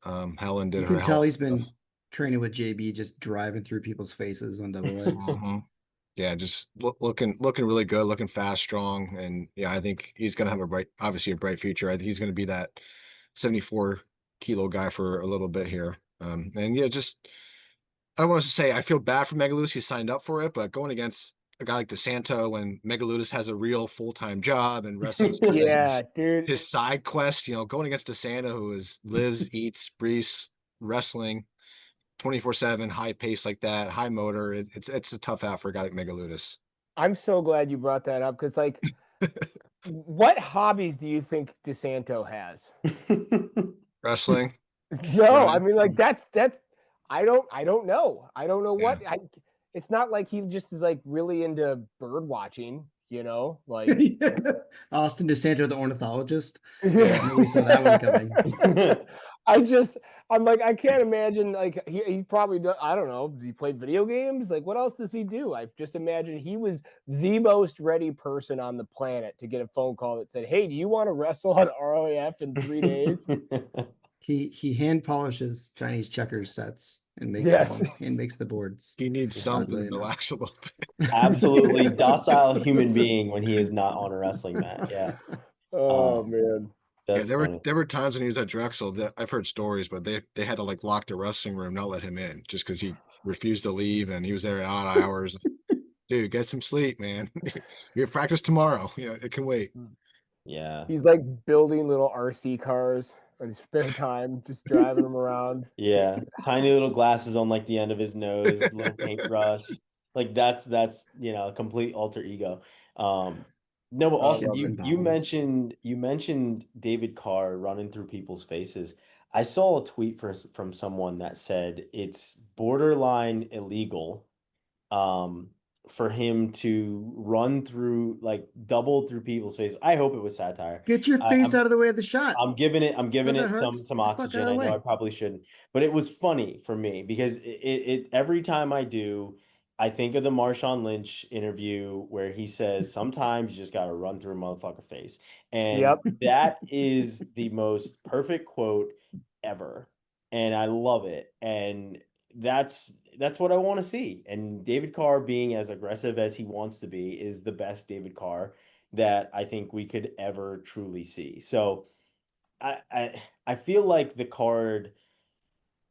Helen did You her can tell hell. he's been training with JB, just driving through people's faces on double legs. Mhm. Yeah, just looking really good, looking fast, strong, and yeah, I think he's gonna have obviously a bright future. I think he's gonna be that 74-kilo guy for a little bit here. And yeah, just I don't want to say I feel bad for Megaludis. He signed up for it, but going against a guy like DeSanto when Megaludis has a real full-time job and wrestling's kind of Yeah, dude. his side quest, going against DeSanto, who lives, eats, breathes wrestling 24/7, high pace like that, high motor. It's a tough out for a guy like Megaludis. I'm so glad you brought that up, because like, what hobbies do you think DeSanto has? Wrestling. No, Right. I mean, like, that's I don't know. I don't know what it's not like he just is like really into bird watching, like Austin DeSanto, the ornithologist. yeah. We saw that one coming. I'm like, I can't imagine, like, he probably does, I don't know, does he play video games? Like, what else does he do? I just imagine he was the most ready person on the planet to get a phone call that said, hey, do you want to wrestle on RAF in 3 days? He hand polishes Chinese checkers sets and makes Yes. them and makes the boards. He needs something to Oddly enough. relax a little bit. Absolutely docile human being when he is not on a wrestling mat. Yeah. Oh man. Yeah, That's funny. there were times when he was at Drexel that I've heard stories, but they had to like lock the wrestling room, not let him in, just because he refused to leave and he was there at odd hours. Dude, get some sleep, man. You have practice tomorrow. It can wait. Yeah. He's like building little RC cars on his spare time, just driving them around. Yeah. Tiny little glasses on like the end of his nose, little paintbrush. Like that's complete alter ego. No, but Austin, Loves and you bottles. mentioned David Carr running through people's faces. I saw a tweet from someone that said it's borderline illegal for him to run through, like, double through people's faces. I hope it was satire. Get your face out of the way of the shot. I'm giving Not that it hard. some Get the fuck out oxygen. of the I know way. I probably shouldn't, but it was funny for me because it every time I do, I think of the Marshawn Lynch interview where he says sometimes you just got to run through a motherfucker face. And Yep. that is the most perfect quote ever. And I love it. And that's what I want to see. And David Carr being as aggressive as he wants to be is the best David Carr that I think we could ever truly see. So I feel like the card,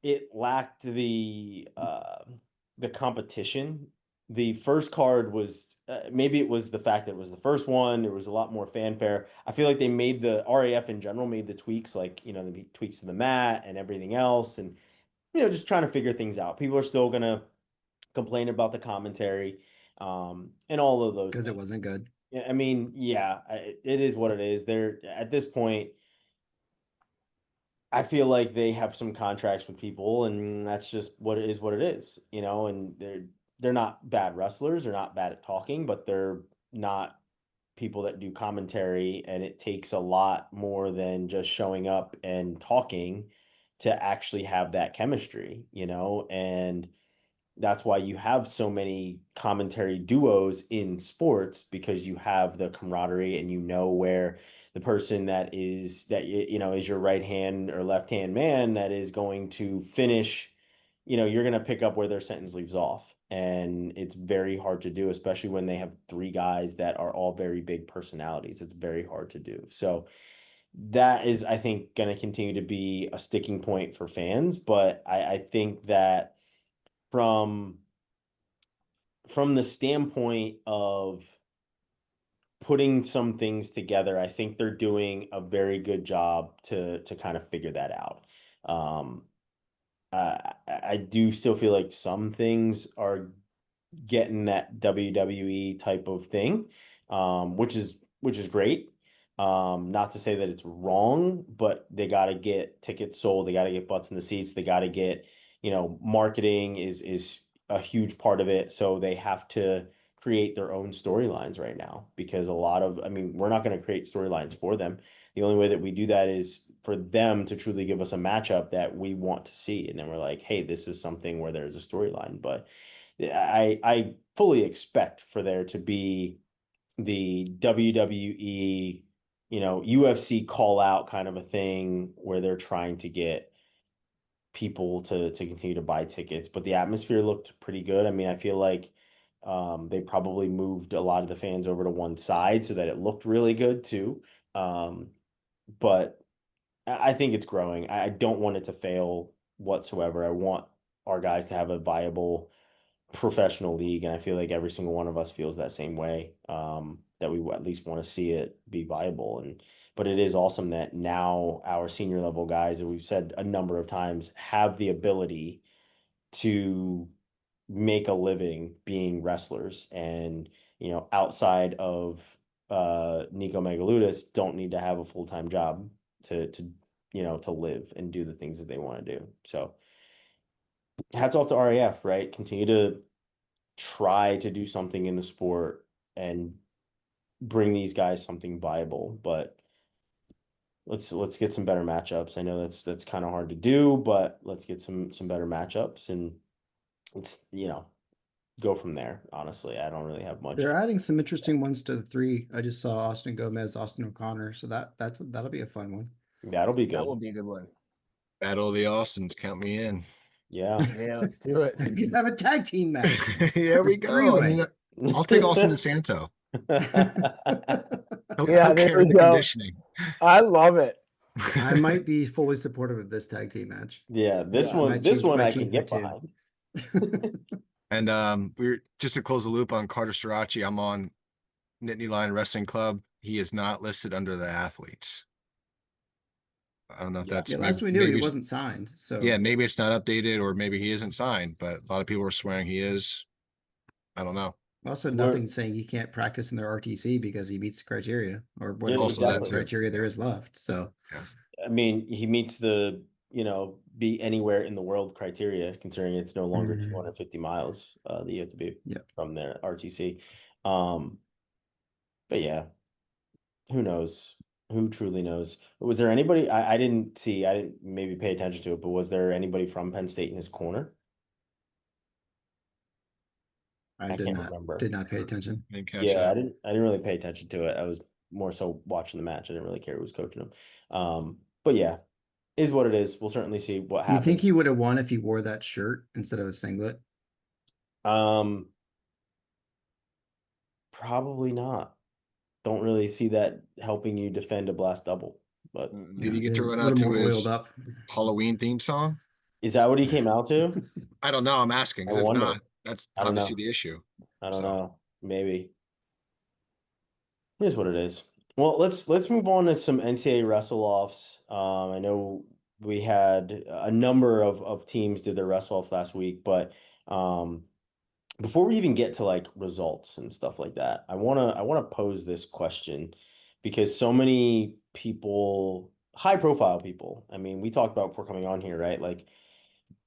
it lacked the competition. The first card was maybe it was the fact that it was the first one. There was a lot more fanfare. I feel like they made the RAF in general made the tweaks, like the tweaks to the mat and everything else, and just trying to figure things out. People are still gonna complain about the commentary, and all of those Because it things. wasn't good. Yeah, I mean, yeah, it is what it is. They're at this point. I feel like they have some contracts with people, and that's just what it is. What it is, And they're not bad wrestlers. They're not bad at talking, but they're not people that do commentary. And it takes a lot more than just showing up and talking to actually have that chemistry, And that's why you have so many commentary duos in sports, because you have the camaraderie and you know where the person that is is your right hand or left hand man that is going to finish, you're going to pick up where their sentence leaves off. And it's very hard to do, especially when they have three guys that are all very big personalities. It's very hard to do. So that is, I think, going to continue to be a sticking point for fans. But I think that from the standpoint of putting some things together, I think they're doing a very good job to kind of figure that out. Um, I do still feel like some things are getting that WWE type of thing, which is great. Not to say that it's wrong, but they got to get tickets sold. They got to get butts in the seats. They got to get, marketing is a huge part of it. So they have to create their own storylines right now, because we're not going to create storylines for them. The only way that we do that is for them to truly give us a matchup that we want to see. And then we're like, hey, this is something where there's a storyline. But I fully expect for there to be the WWE, UFC call out kind of a thing where they're trying to get people to continue to buy tickets. But the atmosphere looked pretty good. I mean, I feel like they probably moved a lot of the fans over to one side so that it looked really good too. But I think it's growing. I don't want it to fail whatsoever. I want our guys to have a viable professional league, and I feel like every single one of us feels that same way. That we at least want to see it be viable. But it is awesome that now our senior level guys, that we've said a number of times, have the ability to make a living being wrestlers, and outside of Nico Megaludis, don't need to have a full-time job to live and do the things that they want to do. So hats off to RAF, right? Continue to try to do something in the sport and bring these guys something viable. But let's get some better matchups. I know that's kind of hard to do, but let's get some better matchups, and let's go from there. Honestly, I don't really have much. They're adding some interesting ones to the three. I just saw Austin Gomez, Austin O'Connor, so that'll be a fun one. That'll be good. That will be a good one. Battle of the Austins, count me in. Yeah. Yeah, let's do it. You can have a tag team match. Here we go. Three-way. I'll take Austin DeSanto. Yeah, there we the go. conditioning. I love it. I might be fully supportive of this tag team match. Yeah, this Yeah, one I can change get my tune. behind. And we're just to close the loop on Carter Srirachi. I'm on Nittany Lion Wrestling Club. He is not listed under the athletes. I don't know if that's last we knew he wasn't signed. So yeah, maybe it's not updated, or maybe he isn't signed, but a lot of people are swearing he is. I don't know. Also, nothing saying he can't practice in their RTC because he meets the criteria, or what Also that too. criteria there is left. So I mean, he meets the be anywhere in the world criteria, considering it's no longer 250 miles that you have to be from their RTC. But yeah, who knows? Who truly knows? Was there anybody I didn't maybe pay attention to it, but was there anybody from Penn State in his corner? I can't remember. Did not pay attention. I didn't really pay attention to it. I was more so watching the match. I didn't really care who was coaching him. But yeah, is what it is. We'll certainly see what happens. Do you think he would have won if he wore that shirt instead of a singlet? Probably not. Don't really see that helping you defend a blast double. But did he get to run out to his Halloween theme song? Is that what he came out to? I don't know. I'm asking, because if not, that's obviously the issue. I don't know. Maybe. Here's what it is. Well, let's move on to some NCAA wrestle-offs. I know we had a number of teams did their wrestle-offs last week, but before we even get to like results and stuff like that, I wanna pose this question, because so many people, high-profile people. I mean, we talked about before coming on here, right? Like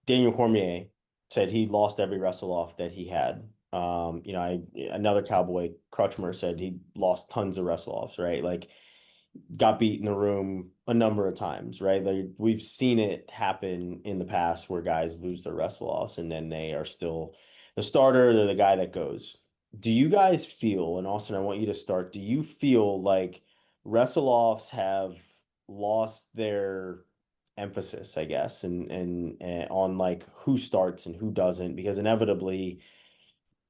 Daniel Cormier said he lost every wrestle-off that he had. Another Cowboy, Crutchmer, said he lost tons of wrestle-offs, right? Like got beat in the room a number of times, right? Like we've seen it happen in the past where guys lose their wrestle offs and then they are still the starter, they're the guy that goes. Do you guys feel, and Austin, I want you to start, do you feel like wrestle offs have lost their emphasis, I guess, and on like who starts and who doesn't? Because inevitably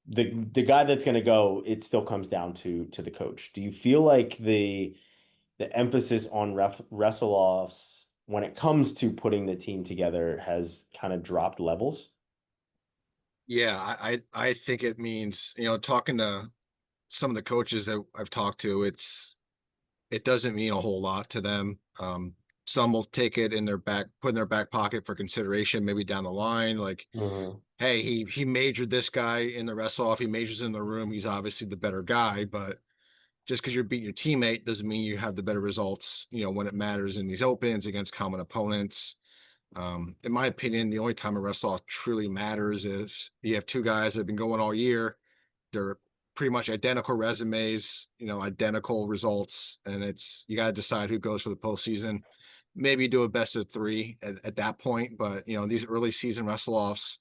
the guy that's going to go, it still comes down to the coach. Do you feel like the emphasis on wrestle offs when it comes to putting the team together has kind of dropped levels? Yeah, I think it means, talking to some of the coaches that I've talked to, it doesn't mean a whole lot to them. Some will take it put in their back pocket for consideration, maybe down the line. Like, hey, he majored this guy in the wrestle off, he majors in the room, he's obviously the better guy, but just because you're beating your teammate doesn't mean you have the better results, when it matters in these opens against common opponents. In my opinion, the only time a wrestle off truly matters is you have two guys that have been going all year. They're pretty much identical resumes, identical results, and you got to decide who goes for the postseason. Maybe do a best of three at that point, but these early season wrestle offs,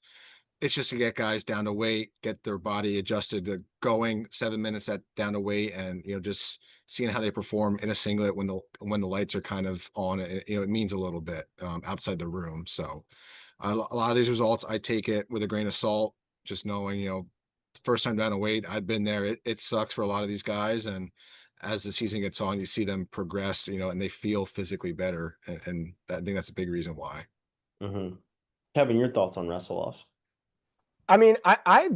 it's just to get guys down to weight, get their body adjusted to going 7 minutes down to weight, and just seeing how they perform in a singlet when the lights are kind of on. It means a little bit outside the room. So a lot of these results, I take it with a grain of salt, just knowing first time down to weight, I've been there. It sucks for a lot of these guys, and as the season gets on, you see them progress, and they feel physically better, and I think that's a big reason why. Kevin, your thoughts on wrestle offs? I mean, I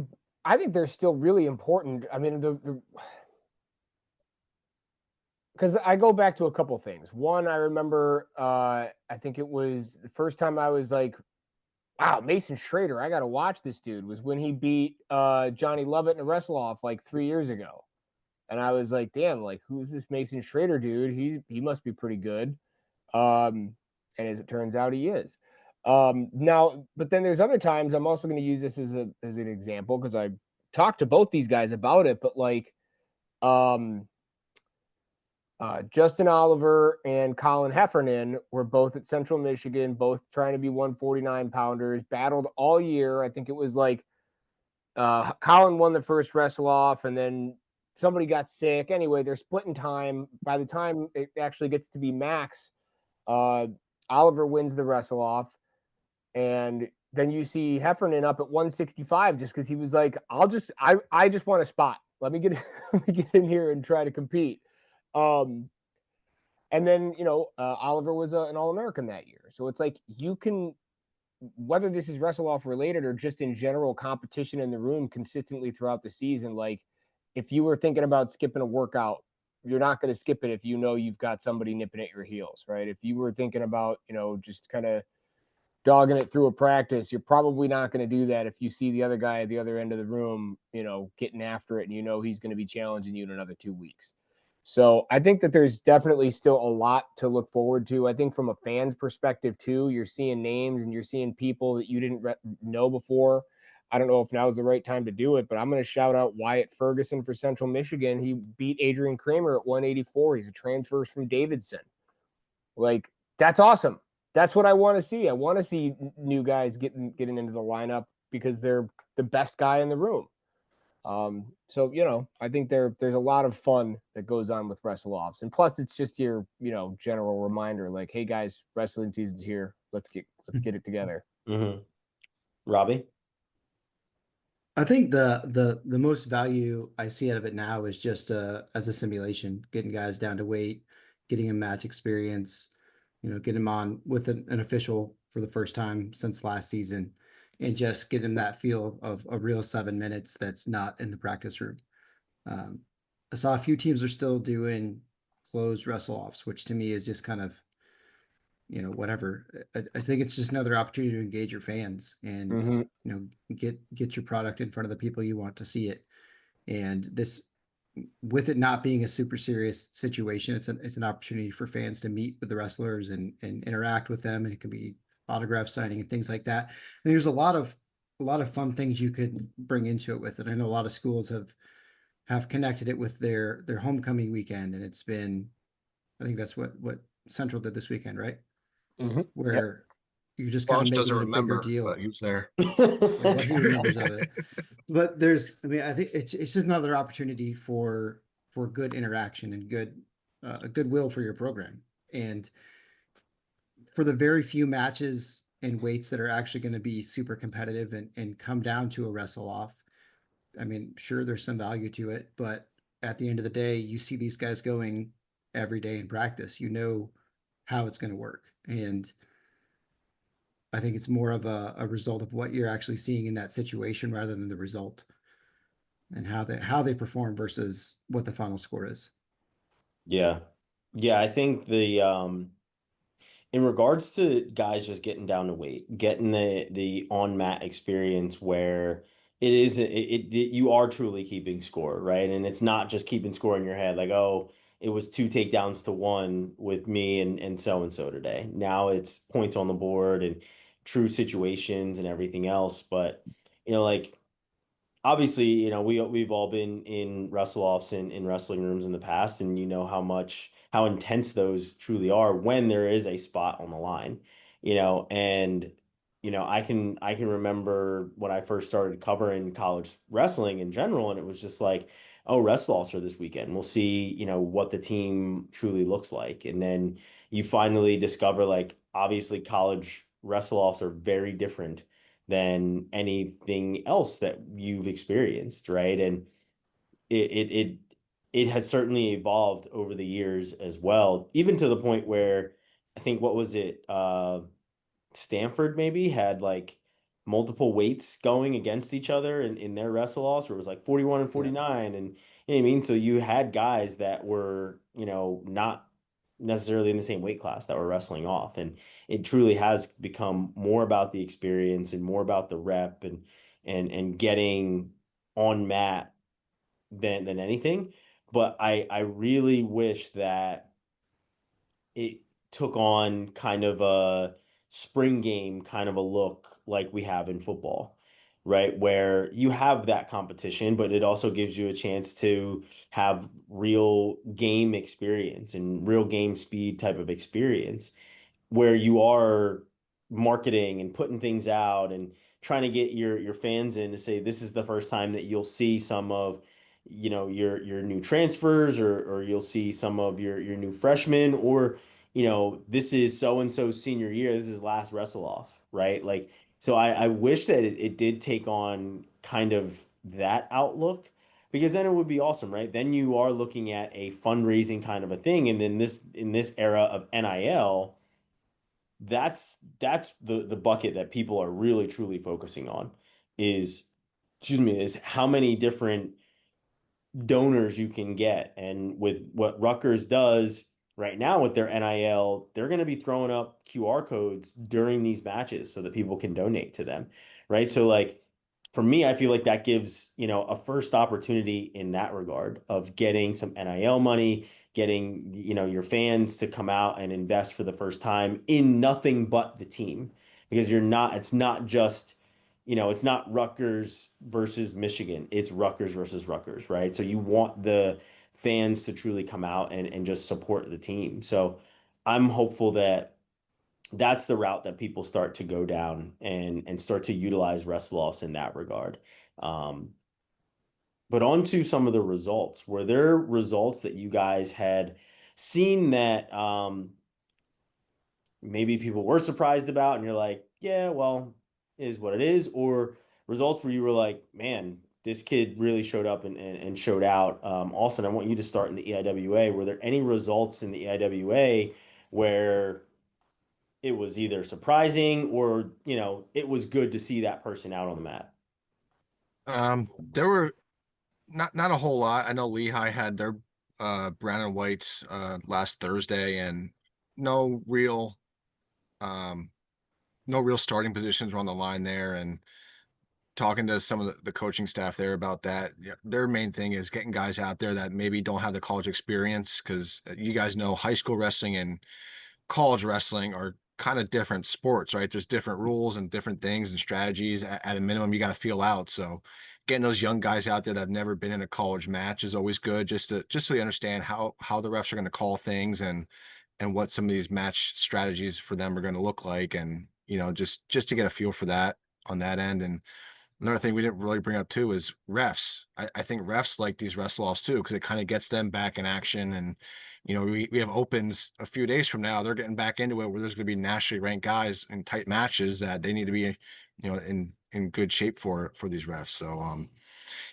think they're still really important. I mean, because I go back to a couple things. One, I remember, I think it was the first time I was like, wow, Mason Schrader, I got to watch this dude, was when he beat Johnny Lovett in a wrestle off like 3 years ago. And I was like, damn, like, who's this Mason Schrader dude? He must be pretty good. And as it turns out, he is. Now, but then there's other times I'm also going to use this as an example because I talked to both these guys about it, but like Justin Oliver and Colin Heffernan were both at Central Michigan, both trying to be 149 pounders, battled all year. I think it was like Colin won the first wrestle off, and then somebody got sick. Anyway, they're splitting time. By the time it actually gets to be max, Oliver wins the wrestle off. And then you see Heffernan up at 165 just because he was like, I just want a spot. Let me get in here and try to compete. And then, Oliver was an All-American that year. So it's like you can, whether this is wrestle off related or just in general competition in the room consistently throughout the season, like if you were thinking about skipping a workout, you're not going to skip it if you've got somebody nipping at your heels, right? If you were thinking about, just kind of dogging it through a practice, you're probably not going to do that if you see the other guy at the other end of the room, getting after it, and he's going to be challenging you in another 2 weeks. So I think that there's definitely still a lot to look forward to. I think from a fan's perspective too, you're seeing names and you're seeing people that you didn't know before. I don't know if now is the right time to do it, but I'm going to shout out Wyatt Ferguson for Central Michigan. He beat Adrian Kramer at 184. He's a transfer from Davidson. Like, that's awesome. That's what I want to see. I want to see new guys getting into the lineup because they're the best guy in the room. So, I think there's a lot of fun that goes on with wrestle offs. And plus it's just your, general reminder, like, hey guys, wrestling season's here. Let's get it together. Robbie? I think the most value I see out of it now is just as a simulation, getting guys down to weight, getting a match experience, getting them on with an official for the first time since last season, and just get them that feel of a real 7 minutes that's not in the practice room. I saw a few teams are still doing closed wrestle offs, which to me is just kind of, whatever. I think it's just another opportunity to engage your fans and, get your product in front of the people you want to see it. And this, with it not being a super serious situation, it's an opportunity for fans to meet with the wrestlers and interact with them. And it can be autograph signing and things like that. And there's a lot of fun things you could bring into it with it. I know a lot of schools have connected it with their homecoming weekend, and it's been I think that's what Central did this weekend, right? Mm-hmm. Where you're just kind of Claunch making doesn't it a bigger remember, deal. but he was there. Yeah, what he remembers of it. But I mean, I think it's just another opportunity for good interaction and goodwill for your program. And for the very few matches and weights that are actually going to be super competitive and come down to a wrestle off, I mean, sure, there's some value to it, but at the end of the day, you see these guys going every day in practice. You know how it's going to work. And I think it's more of a result of what you're actually seeing in that situation rather than the result and how they perform versus what the final score is. Yeah. Yeah, I think in regards to guys just getting down to weight, getting the on mat experience where you are truly keeping score, right? And it's not just keeping score in your head, like, oh, it was 2 takedowns to 1 with me and so today. Now it's points on the board and true situations and everything else. But like obviously, we've all been in wrestle offs in wrestling rooms in the past, and you know how intense those truly are when there is a spot on the line, and I can remember when I first started covering college wrestling in general, and it was just like, oh, wrestle offs are this weekend. We'll see, what the team truly looks like, and then you finally discover like obviously college wrestle offs are very different than anything else that you've experienced, right? And it has certainly evolved over the years as well, even to the point where I think what was it, Stanford maybe had like multiple weights going against each other in their wrestle offs, where it was like 41 and Yeah. 49, and you know what I mean? So you had guys that were, not necessarily in the same weight class that were wrestling off. And it truly has become more about the experience and more about the rep and getting on mat than anything. But I really wish that it took on kind of a spring game kind of a look like we have in football, right? Where you have that competition, but it also gives you a chance to have real game experience and real game speed type of experience where you are marketing and putting things out and trying to get your fans in to say this is the first time that you'll see some of your new transfers, or you'll see some of your new freshmen, or this is so and so senior year, this is last wrestle off, right? Like, so I wish that it did take on kind of that outlook, because then it would be awesome, right? Then you are looking at a fundraising kind of a thing, and then in this era of NIL, that's the bucket that people are really truly focusing on is, excuse me, is how many different donors you can get. And with what Rutgers does right now with their NIL, they're going to be throwing up QR codes during these matches so that people can donate to them, right? So like for me, I feel like that gives, a first opportunity in that regard of getting some NIL money, getting, your fans to come out and invest for the first time in nothing but the team, because it's not just, it's not Rutgers versus Michigan. It's Rutgers versus Rutgers, right? So you want the fans to truly come out and just support the team. So I'm hopeful that that's the route that people start to go down and start to utilize wrestle offs in that regard. But on to some of the results. Were there results that you guys had seen that maybe people were surprised about and you're like, yeah, well, it is what it is, or results where you were like, man, this kid really showed up and showed out. Austin, I want you to start in the EIWA. Were there any results in the EIWA where it was either surprising or, it was good to see that person out on the mat? There were not a whole lot. I know Lehigh had their brown and whites last Thursday, and no real um no real starting positions were on the line there. And talking to some of the coaching staff there about that, yeah, their main thing is getting guys out there that maybe don't have the college experience, because you guys know high school wrestling and college wrestling are kind of different sports, right? There's different rules and different things and strategies. At a minimum, you got to feel out. So getting those young guys out there that have never been in a college match is always good, just so you understand how the refs are going to call things and what some of these match strategies for them are going to look like, and just to get a feel for that on that end. And another thing we didn't really bring up too is refs. I think refs like these wrestle-offs too, because it kind of gets them back in action. And we have opens a few days from now. They're getting back into it where there's going to be nationally ranked guys in tight matches that they need to be, in good shape for these refs. So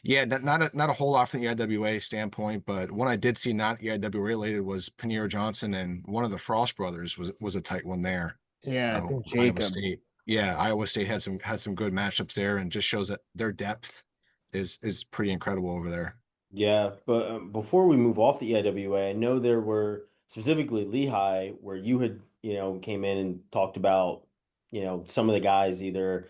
yeah, not a whole lot from the EIWA standpoint, but one I did see not EIWA related was Panero Johnson, and one of the Frost brothers was a tight one there. Yeah, I think Iowa Jacob. State. Yeah, Iowa State had some good matchups there, and just shows that their depth is pretty incredible over there. Yeah, but before we move off the EIWA, I know there were specifically Lehigh where you had, came in and talked about, some of the guys either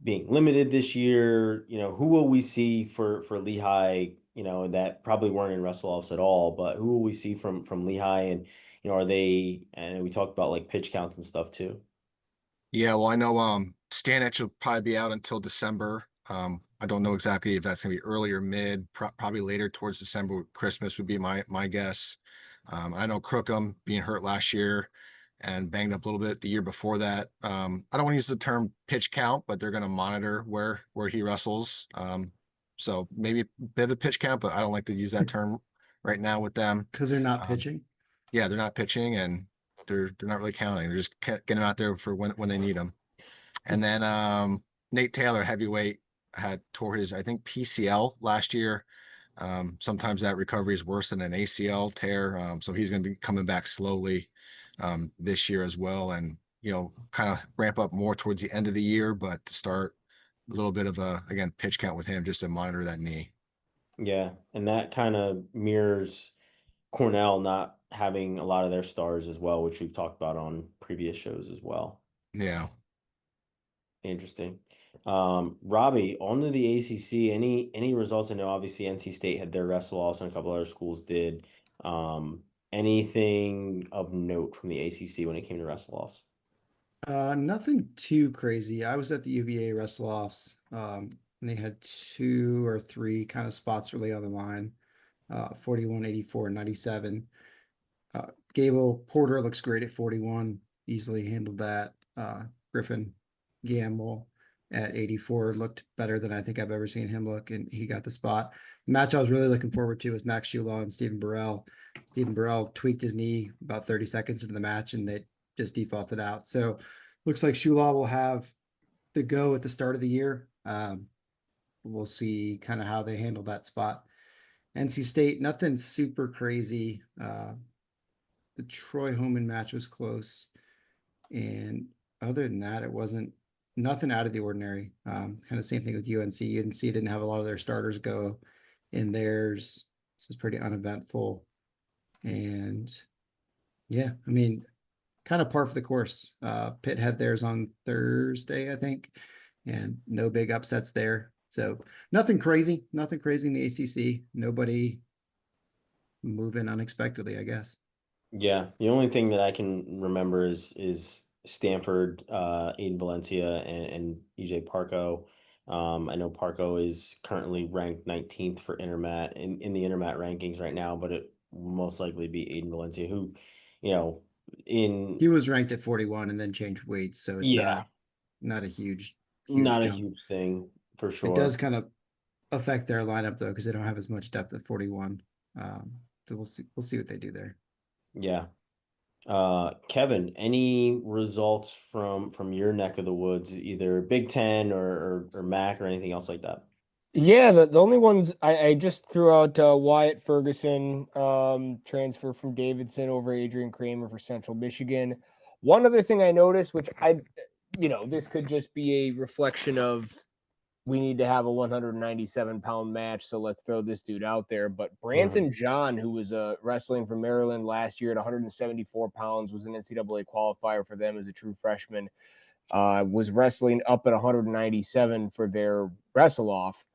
being limited this year. Who will we see for Lehigh, that probably weren't in wrestle-offs at all, but who will we see from Lehigh, and are they, and we talked about like pitch counts and stuff too. Yeah, well, I know Stanich will probably be out until December. I don't know exactly if that's going to be early or mid, probably later towards December. Christmas would be my guess. I know Crookham being hurt last year and banged up a little bit the year before that. I don't want to use the term pitch count, but they're going to monitor where he wrestles. So maybe a bit of a pitch count, but I don't like to use that term right now with them. Because they're not pitching. Yeah, they're not pitching, and they're not really counting. They're just getting them out there for when they need them. And then Nate Taylor, heavyweight, had tore his, I think, PCL last year. Sometimes that recovery is worse than an ACL tear. So he's going to be coming back slowly this year as well, and kind of ramp up more towards the end of the year, but to start a little bit of again, pitch count with him just to monitor that knee. Yeah, and that kind of mirrors Cornell not having a lot of their stars as well, which we've talked about on previous shows as well. Yeah. Interesting. Robbie, on to the ACC. Any results? I know obviously NC State had their wrestle-offs and a couple other schools did. Anything of note from the ACC when it came to wrestle-offs? Nothing too crazy. I was at the UVA wrestle-offs, and they had 2 or 3 kind of spots really on the line. 41, 84, 97. Gable Porter looks great at 41. Easily handled that. Griffin Gamble at 84 looked better than I think I've ever seen him look, and he got the spot. The match I was really looking forward to was Max Shulaw and Stephen Burrell. Stephen Burrell tweaked his knee about 30 seconds into the match, and they just defaulted out. So looks like Shulaw will have the go at the start of the year. We'll see kind of how they handle that spot. NC State, nothing super crazy. The Troy Homan match was close. And other than that, it wasn't nothing out of the ordinary. Kind of same thing with UNC. UNC didn't have a lot of their starters go in theirs. This is pretty uneventful. And yeah, I mean, kind of par for the course. Pitt had theirs on Thursday, I think, and no big upsets there. So nothing crazy in the ACC. Nobody moving unexpectedly, I guess. Yeah, the only thing that I can remember is Stanford, Aiden Valencia, and EJ Parco. I know Parco is currently ranked 19th for Intermat in the Intermat rankings right now, but it will most likely be Aiden Valencia, who, he was ranked at 41 and then changed weights, so it's not a huge not a jump. huge thing for sure. It does kind of affect their lineup though, because they don't have as much depth at 41. So we'll see what they do there. Yeah. Kevin, any results from your neck of the woods, either Big Ten or MAC or anything else like that? Yeah, the only ones I just threw out Wyatt Ferguson, transfer from Davidson over Adrian Kramer for Central Michigan. One other thing I noticed, which this could just be a reflection of we need to have a 197-pound match, so let's throw this dude out there. But Branson John, who was wrestling for Maryland last year at 174 pounds, was an NCAA qualifier for them as a true freshman, was wrestling up at 197 for their wrestle-off.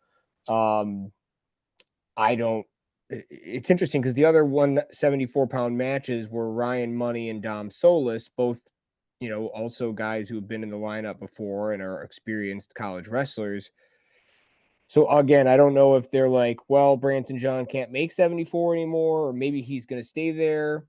It's interesting because the other 174-pound matches were Ryan Money and Dom Solis, both, also guys who have been in the lineup before and are experienced college wrestlers. So again, I don't know if they're like, well, Branson John can't make 74 anymore, or maybe he's going to stay there.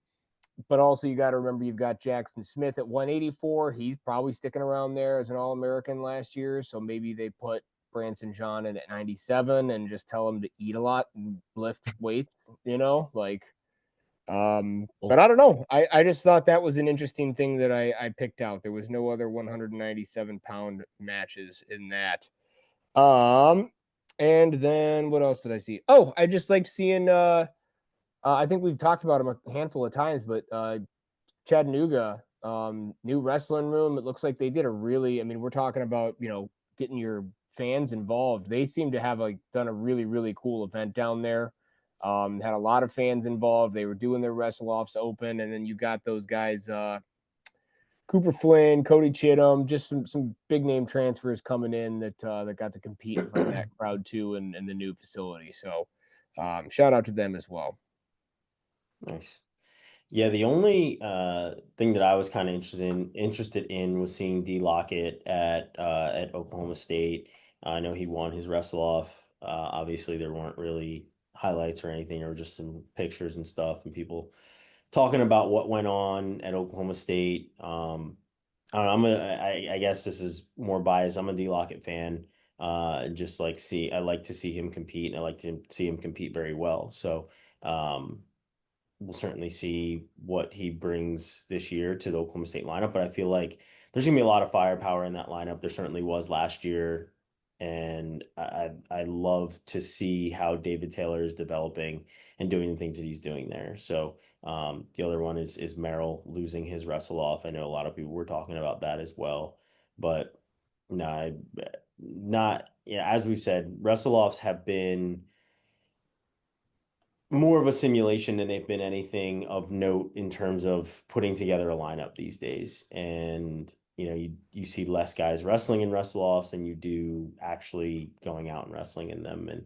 But also, you got to remember, you've got Jackson Smith at 184. He's probably sticking around there as an All-American last year. So maybe they put Branson John in at 97 and just tell him to eat a lot and lift weights, like. But I don't know. I just thought that was an interesting thing that I picked out. There was no other 197-pound matches in that. And then what else did I see? Oh, I just liked seeing. I think we've talked about him a handful of times, but Chattanooga, new wrestling room. It looks like they did a really. I mean, we're talking about getting your fans involved. They seem to have done a really, really cool event down there. Had a lot of fans involved. They were doing their wrestle-offs open, and then you got those guys, Cooper Flynn, Cody Chittum, just some big name transfers coming in that got to compete in front of that crowd too, in the new facility. So shout out to them as well. Nice. Yeah, the only thing that I was kind of interested in was seeing D Lockett at Oklahoma State. I know he won his wrestle off. Obviously, there weren't really highlights or anything, or just some pictures and stuff, and people talking about what went on at Oklahoma State. I don't know, I guess this is more biased. I'm a D Lockett fan. Just I like to see him compete, and I like to see him compete very well. So. We'll certainly see what he brings this year to the Oklahoma State lineup, but I feel like there's gonna be a lot of firepower in that lineup. There certainly was last year, and I love to see how David Taylor is developing and doing the things that he's doing there. So the other one is Merrill losing his wrestle off. I know a lot of people were talking about that as well, but no, not as we've said, wrestle offs have been more of a simulation than they've been anything of note in terms of putting together a lineup these days. And you see less guys wrestling in wrestle offs than you do actually going out and wrestling in them. And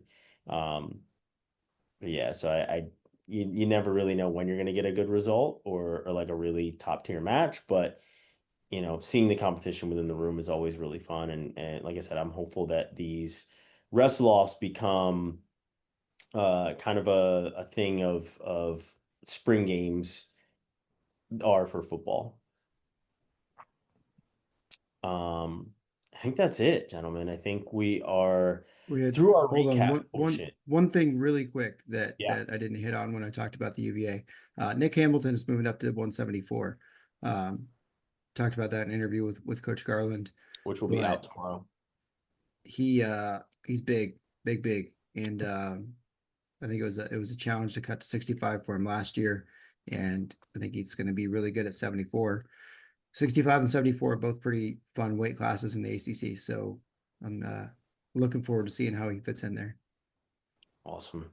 yeah, so you never really know when you're going to get a good result or like a really top tier match, but seeing the competition within the room is always really fun. And like I said, I'm hopeful that these wrestle offs become kind of a thing of spring games are for football. I think that's it, gentlemen. I think we are through our recap. One thing really quick that I didn't hit on when I talked about the UVA. Nick Hamilton is moving up to 174. Talked about that in an interview with Coach Garland, which will be out tomorrow. He's big, and I think it was a challenge to cut to 65 for him last year, and I think he's going to be really good at 74. 65 and 74 are both pretty fun weight classes in the ACC, so I'm looking forward to seeing how he fits in there. Awesome.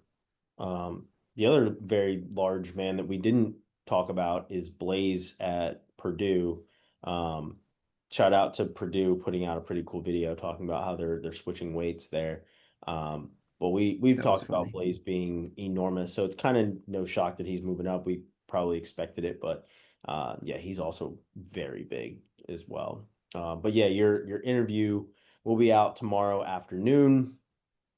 The other very large man that we didn't talk about is Blaze at Purdue. Shout out to Purdue putting out a pretty cool video talking about how they're switching weights there. But we've talked about Blaze being enormous, so it's kind of no shock that he's moving up. We probably expected it, but yeah, he's also very big as well. But yeah, your interview will be out tomorrow afternoon,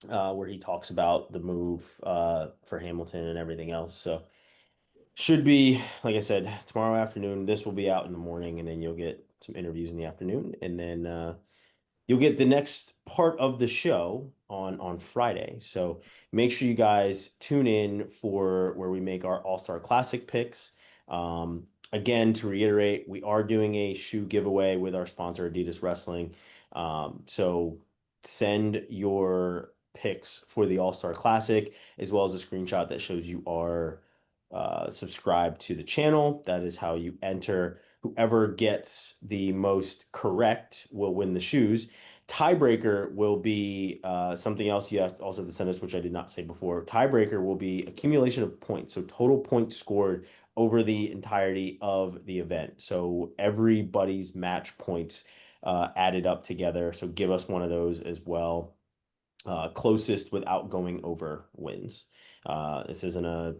where he talks about the move for Hamilton and everything else. So should be, like I said, tomorrow afternoon. This will be out in the morning, and then you'll get some interviews in the afternoon, and then you'll get the next part of the show on Friday. So make sure you guys tune in for where we make our All-Star Classic picks. Again, to reiterate, we are doing a shoe giveaway with our sponsor, Adidas Wrestling. So send your picks for the All-Star Classic, as well as a screenshot that shows you are subscribed to the channel. That is how you enter. Whoever gets the most correct will win the shoes. Tiebreaker will be something else you have to also have to send us, which I did not say before. Tiebreaker will be accumulation of points, so total points scored over the entirety of the event. So everybody's match points added up together. So give us one of those as well. Closest without going over wins. This isn't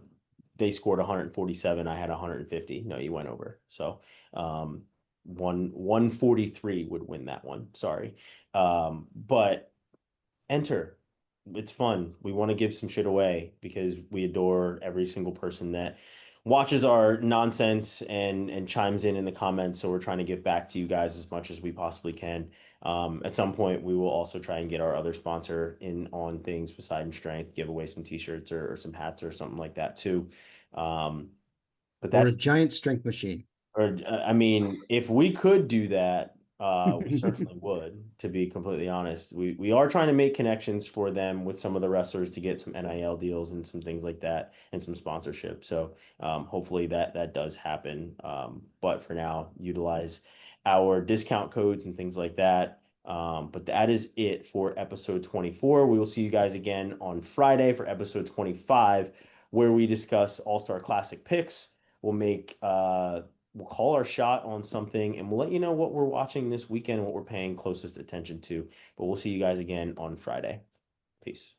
they scored 147. I had 150. No, you went over. So 143 would win that one. Sorry. But enter it's fun. We want to give some shit away because we adore every single person that watches our nonsense and chimes in the comments. So we're trying to give back to you guys as much as we possibly can. At some point, we will also try and get our other sponsor in on things beside Strength, give away some t-shirts or some hats or something like that too. But Or a that's giant strength machine. or I mean, if we could do that, we certainly would, to be completely honest. We are trying to make connections for them with some of the wrestlers to get some NIL deals and some things like that and some sponsorship. So hopefully that does happen. But for now, utilize our discount codes and things like that. But that is it for episode 24. We will see you guys again on Friday for episode 25, where we discuss All-Star Classic picks. We'll call our shot on something and we'll let you know what we're watching this weekend and what we're paying closest attention to. But we'll see you guys again on Friday. Peace.